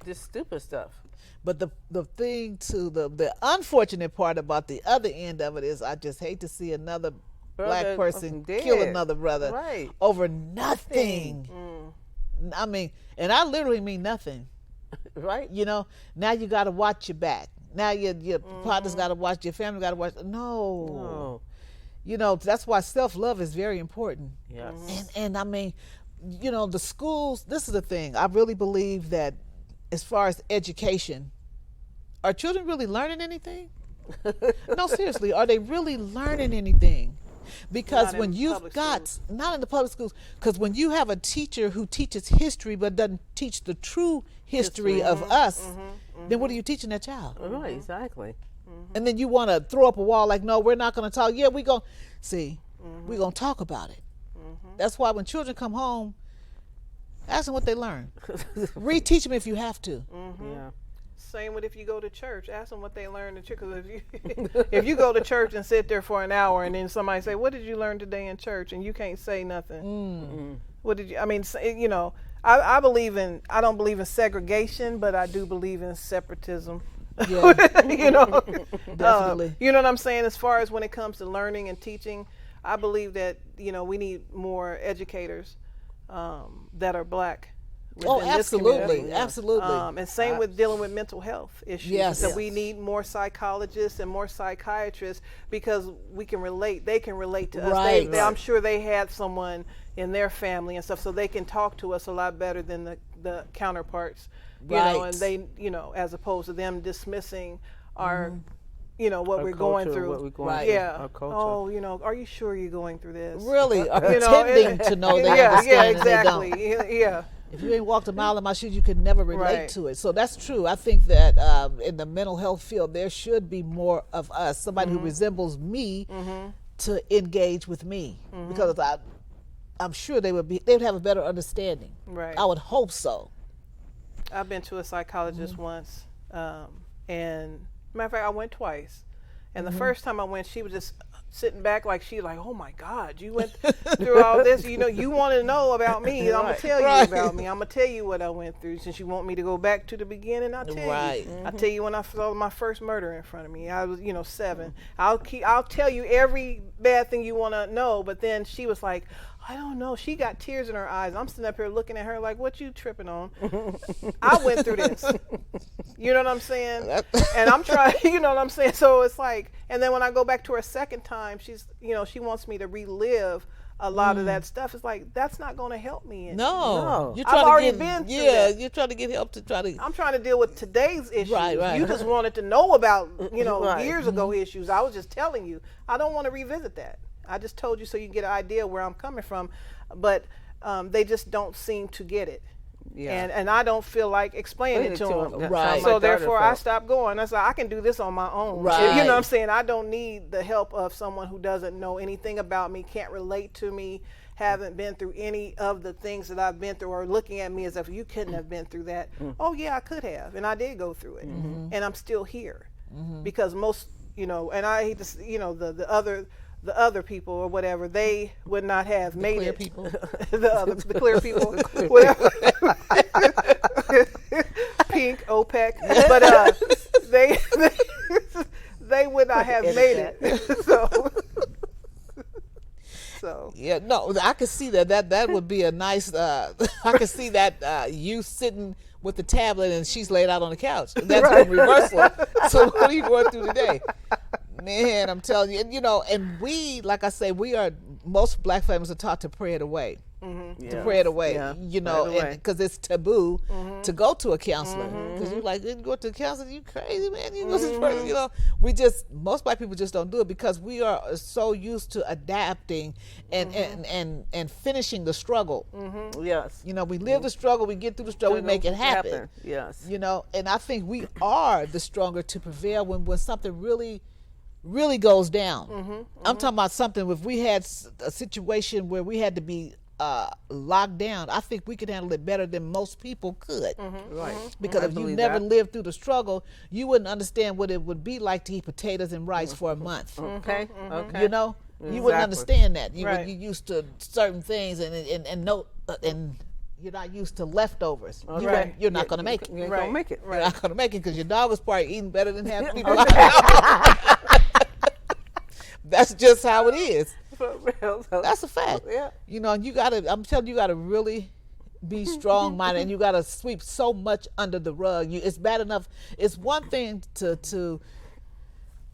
just stupid stuff. But the thing to the unfortunate part about the other end of it is I just hate to see another black Brother person dead. kill another brother Right. over nothing. I mean, and I literally mean nothing. Right? You know, now you got to watch your back. Now your partner's got to watch, your family got to watch. No. Oh, You know, that's why self-love is very important. yes. And I mean, you know, the schools, this is the thing. I really believe that as far as education, are children really learning anything? No, seriously, are they really learning anything? Because Not in when you've public got, schools. not in the public schools, because when you have a teacher who teaches history but doesn't teach the true history of us, then what are you teaching that child? Right, exactly. And then you want to throw up a wall like, no, we're not going to talk. Yeah, we're going to, see, we're going to talk about it. That's why when children come home, ask them what they learn. Reteach them if you have to. Yeah. Same with if you go to church. Ask them what they learned in church. Because if you go to church and sit there for an hour and then somebody say, "What did you learn today in church?" and you can't say nothing. What did you? I mean, you know, I believe in. I don't believe in segregation, but I do believe in separatism. Yeah. You know, Definitely. you know what I'm saying. As far as when it comes to learning and teaching, I believe that we need more educators that are black. Oh, within this absolutely. community. Absolutely. And same with dealing with mental health issues. Yes. So we need more psychologists and more psychiatrists because we can relate. They can relate to us. Right. I'm sure they had someone in their family and stuff, so they can talk to us a lot better than the counterparts. You know, Right. and they, as opposed to them dismissing our, what Our we're going culture, through. what we're going Right. through, Yeah. our culture. Oh, are you sure you're going through this? Really, are You know, pretending to know they yeah, understand exactly. and they don't. Yeah. If you ain't walked a mile in my shoes, you could never relate Right. to it. So that's true. I think that in the mental health field, there should be more of us, somebody who resembles me, to engage with me, because I'm sure they'd have a better understanding. Right. I would hope so. I've been to a psychologist once, and matter of fact, I went twice. And the first time I went, she was just sitting back like oh my God, you went through all this. You want to know about me. I'm gonna tell you Right. about me. I'm gonna tell you what I went through. Since you want me to go back to the beginning, I'll tell Right. you. I'll tell you when I saw my first murder in front of me. I was 7. I'll tell you every bad thing you want to know. But then she was like, I don't know. She got tears in her eyes. I'm sitting up here looking at her like, what you tripping on? I went through this. You know what I'm saying? And I'm trying, you know what I'm saying? So it's like, and then when I go back to her a second time, she's, she wants me to relive a lot of that stuff. It's like, that's not going to help me. No, No. you're I've trying already to been get, through yeah, that. you're trying to get help to try to. I'm trying to deal with today's issues. Right. You just wanted to know about, Right. years ago issues. I was just telling you. I don't want to revisit that. I just told you so you can get an idea where I'm coming from. But they just don't seem to get it. Yeah. And I don't feel like explaining it to them. That's Right. how my So daughter therefore, I felt. stopped going. I said, I can do this on my own. Right. You know what I'm saying? I don't need the help of someone who doesn't know anything about me, can't relate to me, haven't been through any of the things that I've been through, or looking at me as if you couldn't have been through that. Oh, yeah, I could have. And I did go through it. And I'm still here. Because most, and I hate to, the other people or whatever, they would not have made clear it. people. the clear people, whatever. Pink, OPEC, but they would not have made it. So Yeah, no, I could see that would be a nice. I could see that you sitting with the tablet and she's laid out on the couch. That's in reversal. So what are you going through today? Man, I'm telling you, and we, like I say, most black families are taught to pray it away. To pray it away, Yeah. Pray it away. because it's taboo to go to a counselor. Because you're like, go to a counselor, you crazy, man. You go to this person, most black people just don't do it because we are so used to adapting and finishing the struggle. Yes. We live the struggle, we get through the struggle, we make it happen. Yes. And I think we are the stronger to prevail when something really goes down. I'm talking about something, if we had a situation where we had to be locked down, I think we could handle it better than most people could. Right. Because I if you believe never that. lived through the struggle, you wouldn't understand what it would be like to eat potatoes and rice for a month. Okay. Okay. You know, you wouldn't Exactly. understand that. Right. You're used to certain things, and no, and you're not used to leftovers. Right. You're not going to make it. You ain't Right. gonna make it. You're not going to make it because your dog is probably eating better than half the people I know. That's just how it is. For real. So- That's a fact. Yeah. You know, and you gotta, I'm telling you, you gotta really be strong minded, and you gotta sweep so much under the rug. It's bad enough. It's one thing to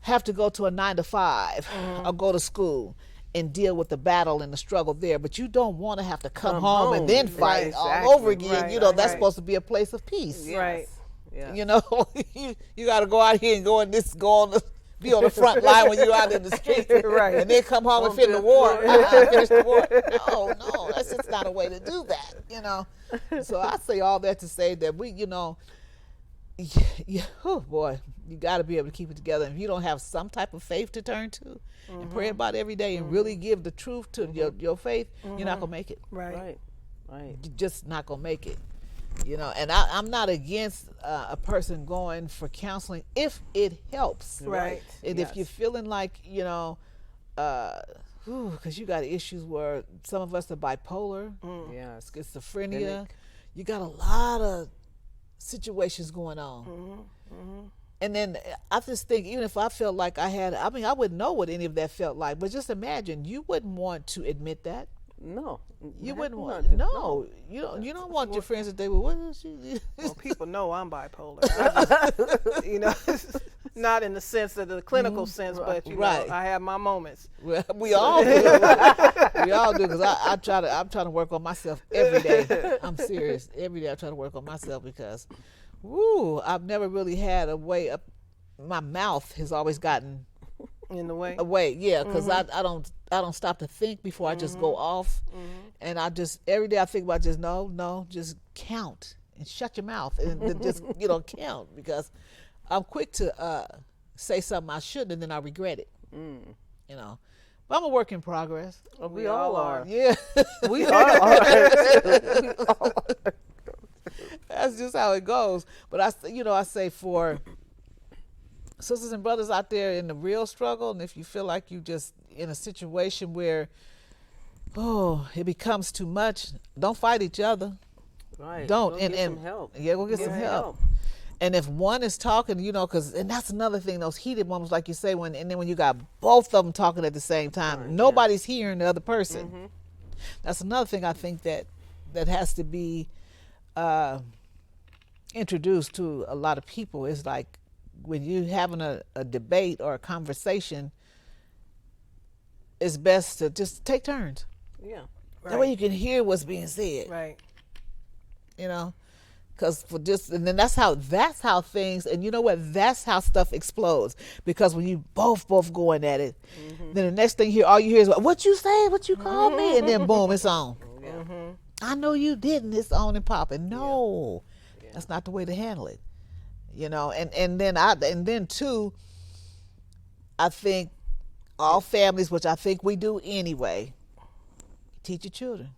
have to go to a 9 to 5 or go to school and deal with the battle and the struggle there, but you don't want to have to come home and then home. fight Right, all exactly. over again. Right, You know, that's right. supposed to be a place of peace. Yes. Right. Yeah. You know, you got to go out here and be on the front line when you're out in the streets, Right. and then come home and finish the war. Finish the war. No, that's just not a way to do that. You know, so I say all that to say that we, you know, oh boy, you got to be able to keep it together. If you don't have some type of faith to turn to and pray about every day and really give the truth to your faith, you're not gonna make it. Right. Right. Right. You're just not gonna make it. You know, and I'm not against a person going for counseling if it helps. Right. And if Yes. you're feeling like, you know, because you got issues where some of us are bipolar, Yes. schizophrenia, Clinic. you got a lot of situations going on. And then I just think, even if I felt like I wouldn't know what any of that felt like, but just imagine, you wouldn't want to admit that. No. You Heck wouldn't no. want. No, you don't want your friends to say, "Well, what is she?" Well, people know I'm bipolar. I just, you know, not in the sense of the clinical sense, but you Right. know, I have my moments. Well, we all do. We all do, because I'm trying to work on myself every day. I'm serious. Every day I'm trying to work on myself because, I've never really had a way up. My mouth has always gotten In the way. away. Yeah, because I don't stop to think before I just go off, and I just every day I think about just just count and shut your mouth and then just count, because I'm quick to say something I shouldn't and then I regret it. You know, but I'm a work in progress. We all are. Yeah, We all are. that's just how it goes. But I say for sisters and brothers out there in the real struggle, and if you feel like you just in a situation where it becomes too much, don't fight each other. Right. Don't Go and get some help. Yeah, go get some help. And if one is talking, and that's another thing, those heated moments, like you say, and then when you got both of them talking at the same time, Right, nobody's hearing the other person. That's another thing I think that has to be introduced to a lot of people. Is like when you having a debate or a conversation, it's best to just take turns. Yeah. That way you can hear what's being said. Right. You know, because and then that's how things, and you know what, that's how stuff explodes, because when you both going at it, then the next thing all you hear is, what you say, what you call me, and then boom, it's on. I know you didn't, it's on and popping. No, that's not the way to handle it. You know, and then too, I think all families, which I think we do anyway, teach your children.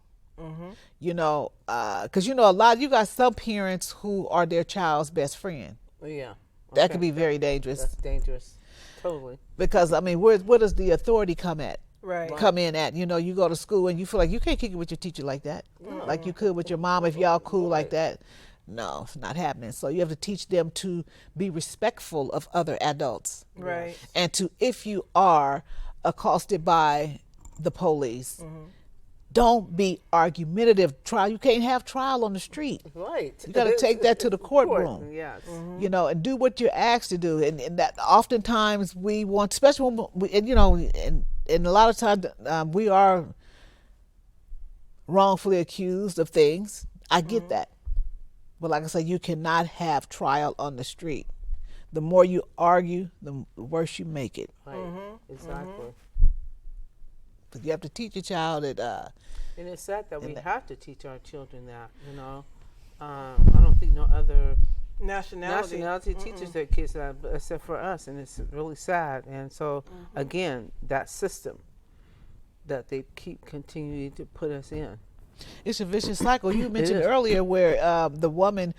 You know, because a lot, you got some parents who are their child's best friend. Yeah. That Okay. could be very dangerous, That's dangerous. Totally. because where does the authority come in at? You go to school and you feel like you can't kick it with your teacher like that, like you could with your mom if y'all cool like that. No, it's not happening. So you have to teach them to be respectful of other adults, Right. and to, if you are accosted by the police, don't be argumentative. You can't have trial on the street. Right. You got to take that to the courtroom. Yes. And do what you're asked to do. And that oftentimes we want, especially when and a lot of times we are wrongfully accused of things. I get that. But like I said, you cannot have trial on the street. The more you argue, the worse you make it. Right. Exactly. But you have to teach your child that, And it's sad that we that- have to teach our children that, I don't think no other nationality teaches their kids that, except for us, and it's really sad. And so, again, that system that they keep continuing to put us in, It's a vicious cycle. You mentioned is. earlier where the woman,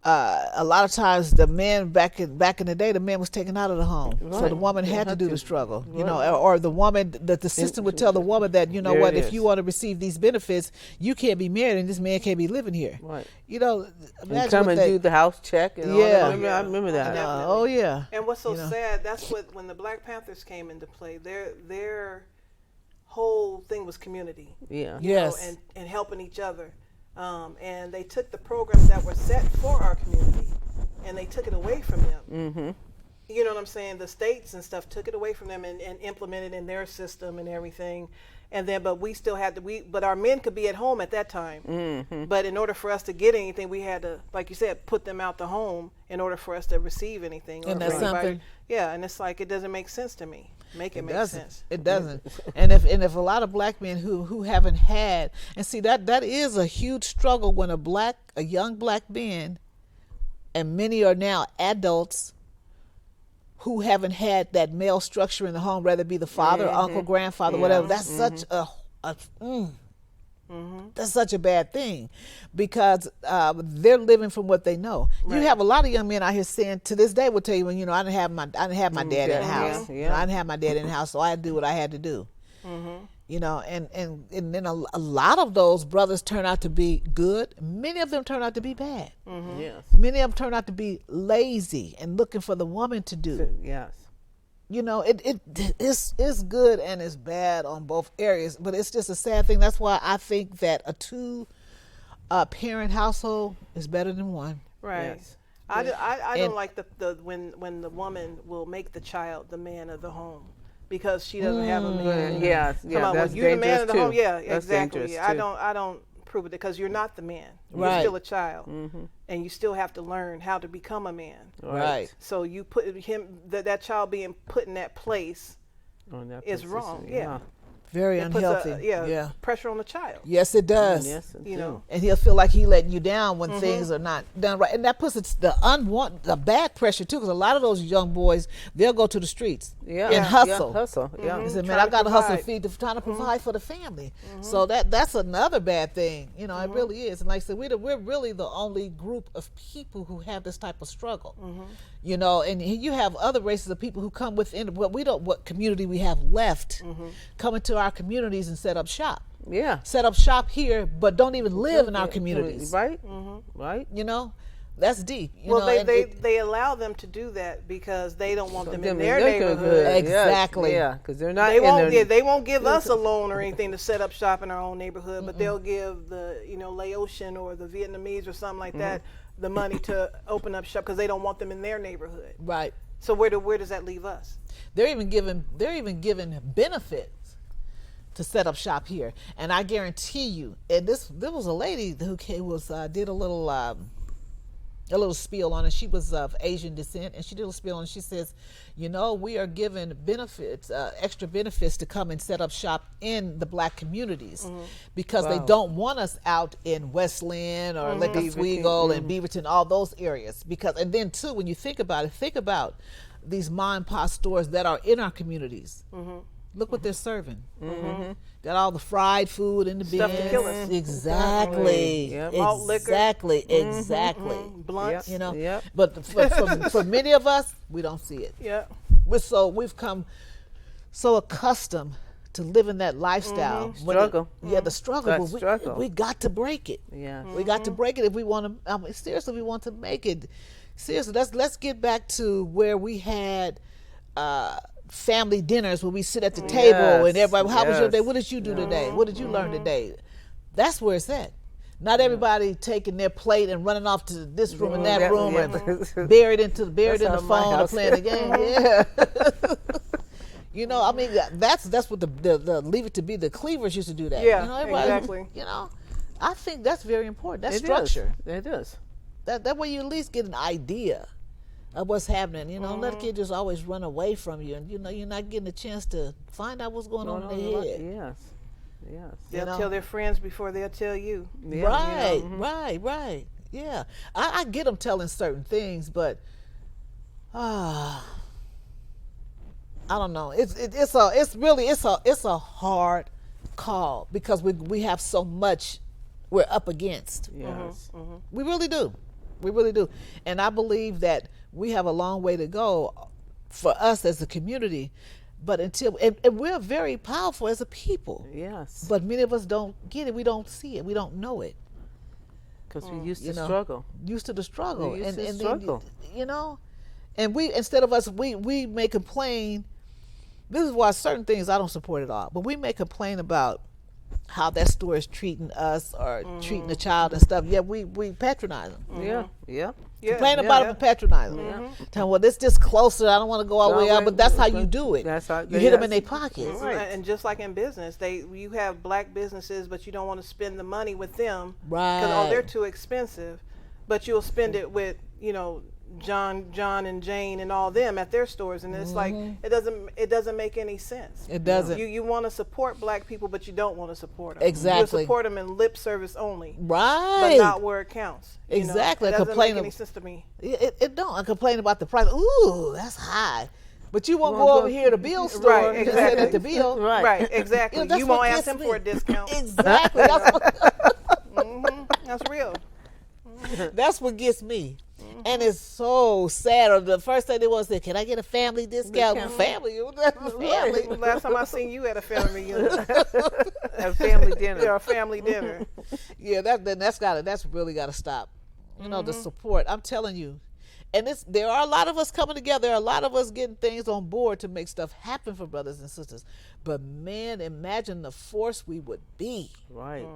a lot of times the man back in the day, the man was taken out of the home, so Right. the woman They had to had do to. the struggle, you Right. know, or the woman, that the system would tell the woman that, you know There what, it if is. you want to receive these benefits, you can't be married and this man can't be living here. Right. You know, And imagine come what and they, do the house check and all Yeah. that. I remember that. Definitely. oh yeah, And what's so You know. sad, that's what when the Black Panthers came into play, their whole thing was community. Yeah. You know, Yes. and helping each other. And they took the programs that were set for our community and they took it away from them. Mm-hmm. You know what I'm saying? The states and stuff took it away from them and implemented in their system and everything. And then, but we still had to, but our men could be at home at that time. Mm-hmm. But in order for us to get anything, we had to, like you said, put them out the home in order for us to receive anything. And or that's for anybody- something- Yeah, and it's like, it doesn't make sense to me. Make it make doesn't. sense. It doesn't. And if a lot of black men who haven't had, and see that is a huge struggle when a young black man, and many are now adults who haven't had that male structure in the home, whether it be the father, uncle, grandfather, whatever. That's such that's such a bad thing, because they're living from what they know. You have a lot of young men out here saying, to this day, will tell you, when, you know, I didn't have my dad in the yeah, house. yeah. You know, I didn't have my dad in the house, so I had to do what I had to do. You know, and then a lot of those brothers turn out to be good. Many of them turn out to be bad. Yes. Many of them turn out to be lazy and looking for the woman to do. Yes. You know, it's good and it's bad on both areas, but it's just a sad thing. That's why I think that a two parent household is better than one. Right. Yes. I And- don't like the when the woman will make the child the man of the home because she doesn't have a man. Yes. Come Yeah. on, well, That's you're the man of the home. too. Yeah, That's exactly. dangerous, I too. don't prove it because you're not the man. You're Right. still a child, and you still have to learn how to become a man. Right. So you put him that child being put in that place On that is position, wrong. Yeah, Very it puts unhealthy. yeah pressure on the child. Yes, it does. Yes. it You do. know. And he'll feel like he letting you down when things are not done right, and that puts the bad pressure too. Because a lot of those young boys, they'll go to the streets Yeah. and Yeah, hustle. hustle. Yeah. He said, Trying "Man, I to got to hustle to provide. trying to provide for the family." So that's another bad thing. You know, it really is. And like I said, we're really the only group of people who have this type of struggle. You know, and you have other races of people who come within, but we don't. What community we have left, come into our communities and set up shop. Yeah. Set up shop here, but don't even live in our communities. Right. Right. You know, that's deep. You Well, know, they and they, it- they allow them to do that because they don't want them in Them their in neighborhood. Exactly. Yeah. Because they're not. They in won't their- they won't give us a loan or anything to set up shop in our own neighborhood, but they'll give the Laotian or the Vietnamese or something like that the money to open up shop because they don't want them in their neighborhood. right. So where does that leave us? They're even given benefits to set up shop here, and I guarantee you. And there was a lady who did a little spiel on it. She was of Asian descent, and she did a spiel and she says, you know, we are given benefits, extra benefits to come and set up shop in the black communities because they don't want us out in Westland or Lake Oswego and Beaverton, all those areas. And then too, when you think about these mom and pop stores that are in our communities. Look what they're serving. Got all the fried food in the Stuff to bins. kill us. Exactly. Yep. Malt liquor. Exactly. Blunts. You know, Yep. but for many of us, we don't see it. Yeah. We've come so accustomed to living that lifestyle. When Struggle. the struggle. That But struggle. we got to break it. Yeah. We got to break it if we want to. Seriously, we want to make it. Seriously, let's get back to where we had family dinners where we sit at the table and everybody. How was your day? What did you do today? What did you learn today? That's where it's at. Not everybody taking their plate and running off to this room and that room and buried in the That's phone how my or house- playing the game. Yeah. You know, I mean, that's what the Leave It to Be the Cleavers used to do that. Yeah, you know, everybody, exactly. You know, I think that's very important. That's It is. structure. It is. That way you at least get an idea of what's happening. You know, let a kid just always run away from you, and you know you're not getting a chance to find out what's going on in their head. Yes. Yes. They'll know? tell their friends before they'll tell you. Yeah. Right. Yeah, I get them telling certain things, but I don't know. It's a hard call because we have so much we're up against. Yes. We really do. We really do. And I believe that we have a long way to go for us as a community. But until, and we're very powerful as a people. Yes. But many of us don't get it. We don't see it. We don't know it. Because we used to You know, struggle. Used to the struggle. We used to then, struggle. you know, and we, instead of us, we may complain. This is why certain things I don't support at all. But we may complain about how that store is treating us or treating the child and stuff. Yeah, we patronize them. Yeah. Yeah. Complain about them and patronize them. Tell them, well, this just closer. I don't want to go all the way out. But that's how you do it. That's how you hit them in their pockets. Right. And just like in business, you have black businesses, but you don't want to spend the money with them Right. because they're too expensive. But you'll spend it with John and Jane and all them at their stores, and it's like it doesn't make any sense. It doesn't. You want to support black people, but you don't want to support them. Exactly. You support them in lip service only, Right. but not where it counts. Exactly. It doesn't Complain make any of- sense to me. It don't. I complain about the price. Ooh, that's high. But you won't go over here to Bill's store Right, and exactly. sit at the Bill. Right, exactly. that's You what won't ask gets him me. for a discount. Exactly. That's real. That's what gets me. And it's so sad. Or the first thing they want to say, can I get a family discount? Family? Family. Last time I seen you at a family reunion, A family dinner. or a family dinner. Yeah, that's really got to stop. You know, the support. I'm telling you. And there are a lot of us coming together. There are a lot of us getting things on board to make stuff happen for brothers and sisters. But man, imagine the force we would be. Right.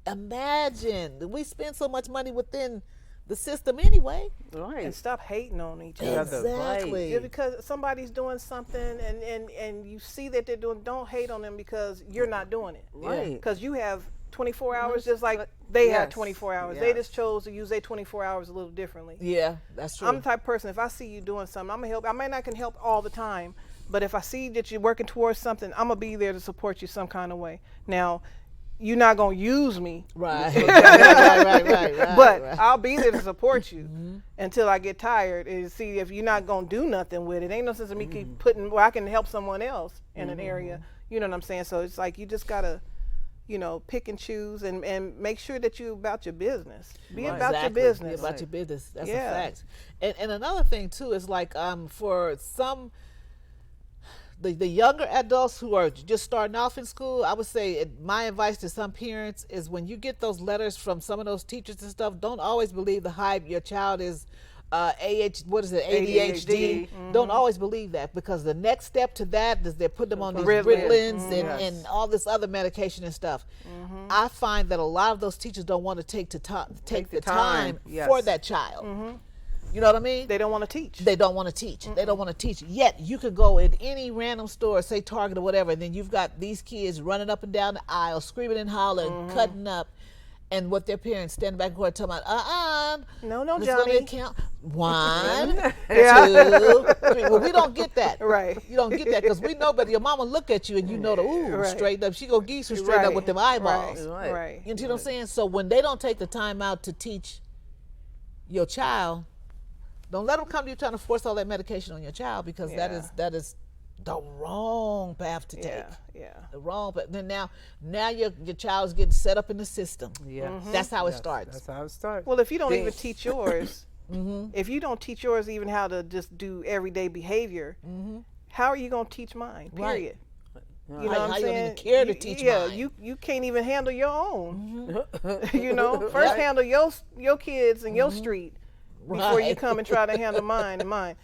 Imagine. We spend so much money within the system anyway. And Right. stop hating on each other. Exactly. Just because somebody's doing something and you see that they're doing, don't hate on them because you're not doing it. Right. Because you have 24 hours just like they have Yes. 24 hours. Yes. They just chose to use their 24 hours a little differently. Yeah, that's true. I'm the type of person, if I see you doing something, I'm going to help. I may not can help all the time, but if I see that you're working towards something, I'm going to be there to support you some kind of way. Now, you're not going to use me, right. right. but right. I'll be there to support you until I get tired and see if you're not going to do nothing with it. Ain't no sense of me keep putting where I can help someone else in an area. You know what I'm saying? So it's like you just got to, pick and choose and make sure that you're about your business. Be about your Exactly. business. Be about your business. That's Yeah. a fact. And another thing too is like for some the younger adults who are just starting off in school, I would say my advice to some parents is when you get those letters from some of those teachers and stuff, don't always believe the hype. Your child is ADHD. Don't always believe that, because the next step to that is they're putting them on these Ritalins and all this other medication and stuff. I find that a lot of those teachers don't want to take the time Yes. for that child. You know what I mean? They don't want to teach. They don't want to teach. They don't want to teach. Yet you could go in any random store, say Target or whatever, and then you've got these kids running up and down the aisle, screaming and hollering, cutting up, and what their parents standing back and forth talking about, No, this is gonna Johnny. count. 1, 2, Yeah. 3. Well, we don't get that. Right. You don't get that because we know, but your mama look at you and you know Right. straight up. She gonna give you some straight up with them eyeballs. Right. Right. You see what I'm saying? So when they don't take the time out to teach your child, don't let them come to you trying to force all that medication on your child, because that is the wrong path to take. Yeah. The wrong path. Then now your child's getting set up in the system. Yeah. That's how it starts. That's how it starts. Well, if you don't even teach yours, if you don't teach yours even how to just do everyday behavior, how are you going to teach mine? Right. Period. You know How what I'm you don't saying? even care to teach mine. you can't even handle your own. First handle your kids and your street before you Right. come and try to handle mine and mine.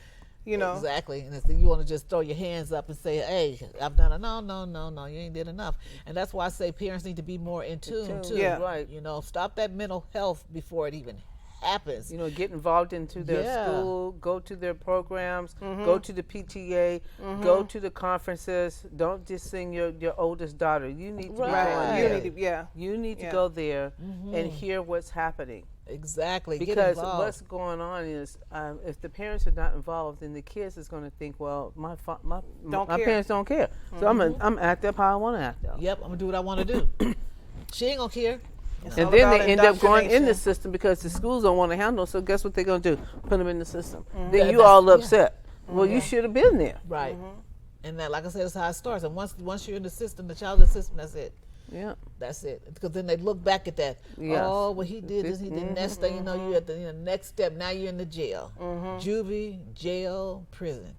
Exactly. And it's, you want to just throw your hands up and say, hey, I've done it. No, you ain't did enough. And that's why I say parents need to be more in tune too. Yeah. Right. Stop that mental health before it even happens. Get involved into their Yeah. school, go to their programs, go to the PTA, go to the conferences. Don't just sing your oldest daughter. You need to be Right. going You there. need to, You need to Yeah. go there and hear what's happening. Exactly. Get Because involved. what's going on is, if the parents are not involved, then the kids is going to think, well, my Don't care. parents don't care, so I'm act up how I want to act up. Yep, I'm gonna do what I want to do. She ain't gonna care. It's And all then about they end up going in the indoctrination. system because the schools don't want to handle. So guess what they're going to do? Put them in the system. Then Yeah, you that's- all yeah. upset. Well, you should have been there. Right. And that, like I said, that's how it starts. And once you're in the system, the child's in the system, that's it. Yeah. That's it. Because then they look back at that. Yes. Oh, well, he did this. He did next thing you know, you at the next step. Now you're in the jail, juvie, jail, prison.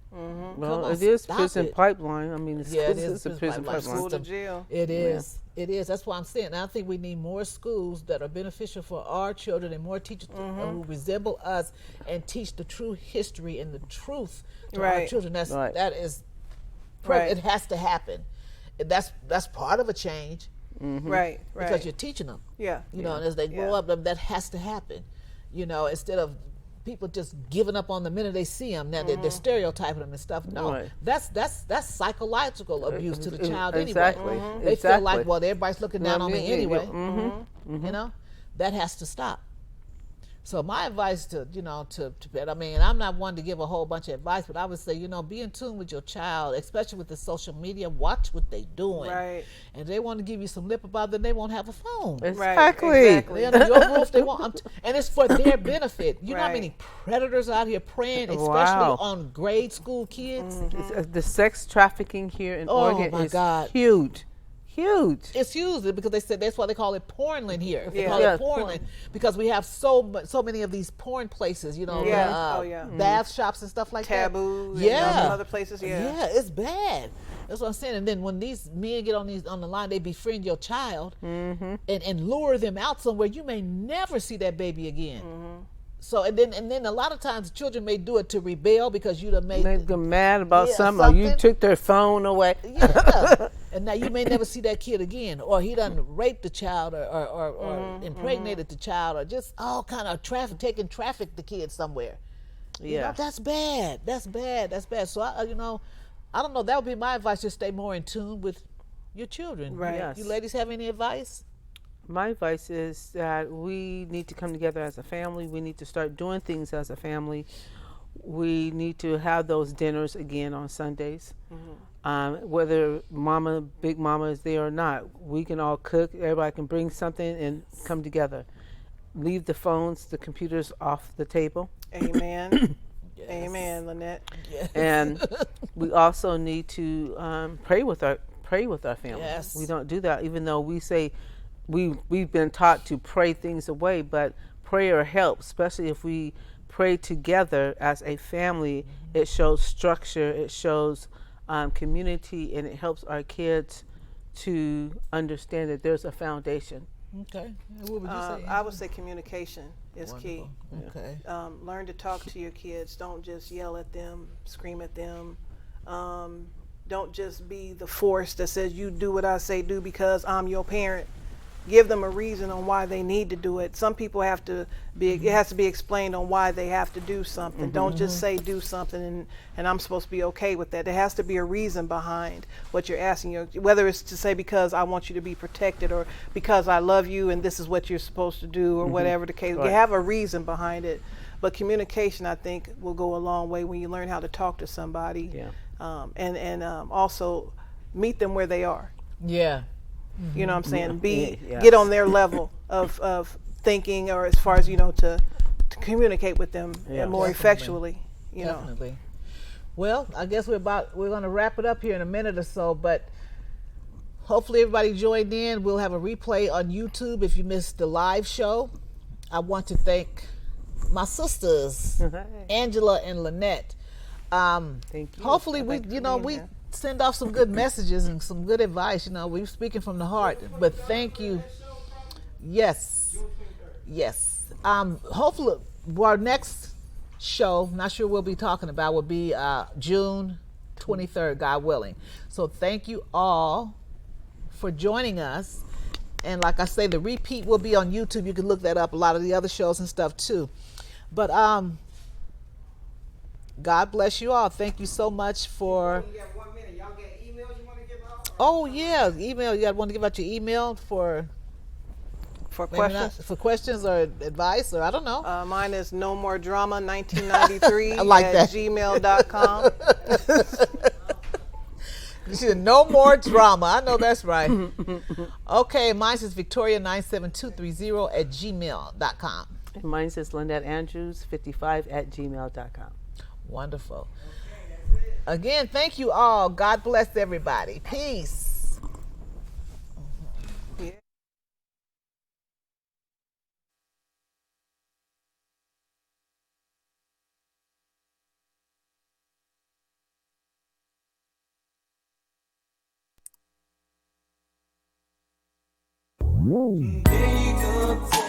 Well, on, it is stop prison it. pipeline. I mean, Yeah, it it's is a prison pipeline. pipeline. School to jail. It is. It is. That's why I'm saying. And I think we need more schools that are beneficial for our children and more teachers who resemble us and teach the true history and the truth to our Right. children. Right. That is. Right. It has to happen. That's part of a change. Right. Right. Because you're teaching them. yeah. You know, and as they grow Yeah. up, that has to happen. You know, instead of people just giving up on the minute they see them. Now they're stereotyping them and stuff. No, Right. that's psychological abuse to the child Exactly. anyway. They feel like, Exactly. well, everybody's looking down on me anyway. Mm-hmm. You know, that has to stop. So my advice to I mean, I'm not one to give a whole bunch of advice, but I would say, be in tune with your child, especially with the social media. Watch what they're doing. Right. And if they want to give you some lip about it, then they won't have a phone. Exactly. Exactly. They under your roof, they want, and it's for their benefit. You know how Right. many predators out here preying, especially Wow. on grade school kids? The sex trafficking here in Oh, Oregon my is God. huge. Huge. It's huge because they said that's why they call it Pornland here. They Yeah. call Yeah, it Pornland because we have so many of these porn places. Yeah. The, Oh, yeah. bath shops and stuff like Taboo. that. And Yeah. some other places. Yeah. it's bad. That's what I'm saying. And then when these men get on the line, they befriend your child and lure them out somewhere. You may never see that baby again. So and then a lot of times children may do it to rebel because you done made Make them mad about Yeah, something, or you something. took their phone away. yeah. And now you may never see that kid again, or he done raped the child, or impregnated the child, or just all kind of traffic the kid somewhere. You know, Yeah. that's bad. That's bad. That's bad. So I don't know. That would be my advice. Just stay more in tune with your children. Right. Yes. You ladies have any advice? My advice is that we need to come together as a family. We need to start doing things as a family. We need to have those dinners again on Sundays. Whether Big Mama is there or not, we can all cook. Everybody can bring something and come together. Leave the phones, the computers off the table. Amen. Amen, Lynette. And we also need to pray with our family. Yes. We don't do that, even though we say we've been taught to pray things away, but prayer helps, especially if we pray together as a family. It shows structure, it shows community, and it helps our kids to understand that there's a foundation. Okay. And what would you say? I would say communication is key. Wonderful. Okay. Learn to talk to your kids. Don't just yell at them, scream at them. Don't just be the force that says you do what I say do because I'm your parent. Give them a reason on why they need to do it. Some people have to be, it has to be explained on why they have to do something. Don't just say do something and I'm supposed to be okay with that. There has to be a reason behind what you're asking, whether it's to say because I want you to be protected or because I love you and this is what you're supposed to do or whatever the case. Right. You have a reason behind it. But communication, I think, will go a long way when you learn how to talk to somebody. Yeah. And also meet them where they are. Yeah. You know what I'm saying? Yes. Get on their level of thinking, or as far as to communicate with them Yeah. more Definitely. effectually. You know. Definitely. Well, I guess we're going to wrap it up here in a minute or so, but hopefully everybody joined in. We'll have a replay on YouTube if you missed the live show. I want to thank my sisters, Angela and Lynette. Thank you. Hopefully we Thank you for being we here. send off some good messages and some good advice. We're speaking from the heart. But thank you. Yes. Hopefully our next show, not sure we'll be talking about, will be June 23rd, God willing. So thank you all for joining us. And like I say, the repeat will be on YouTube. You can look that up. A lot of the other shows and stuff too. But God bless you all. Thank you so much for. You got 1 minute. Y'all get emails you want to give out? Oh yeah, email. You want to give out your email for For maybe questions, for questions or advice or I don't know. mine is no more drama 1993 I like at that. gmail.com. You should no more drama. I know that's right. Okay, mine is Victoria97230 at gmail.com. And mine says Lynette Andrews 55 at gmail.com. Wonderful. Again, thank you all. God bless everybody. Peace. There you go.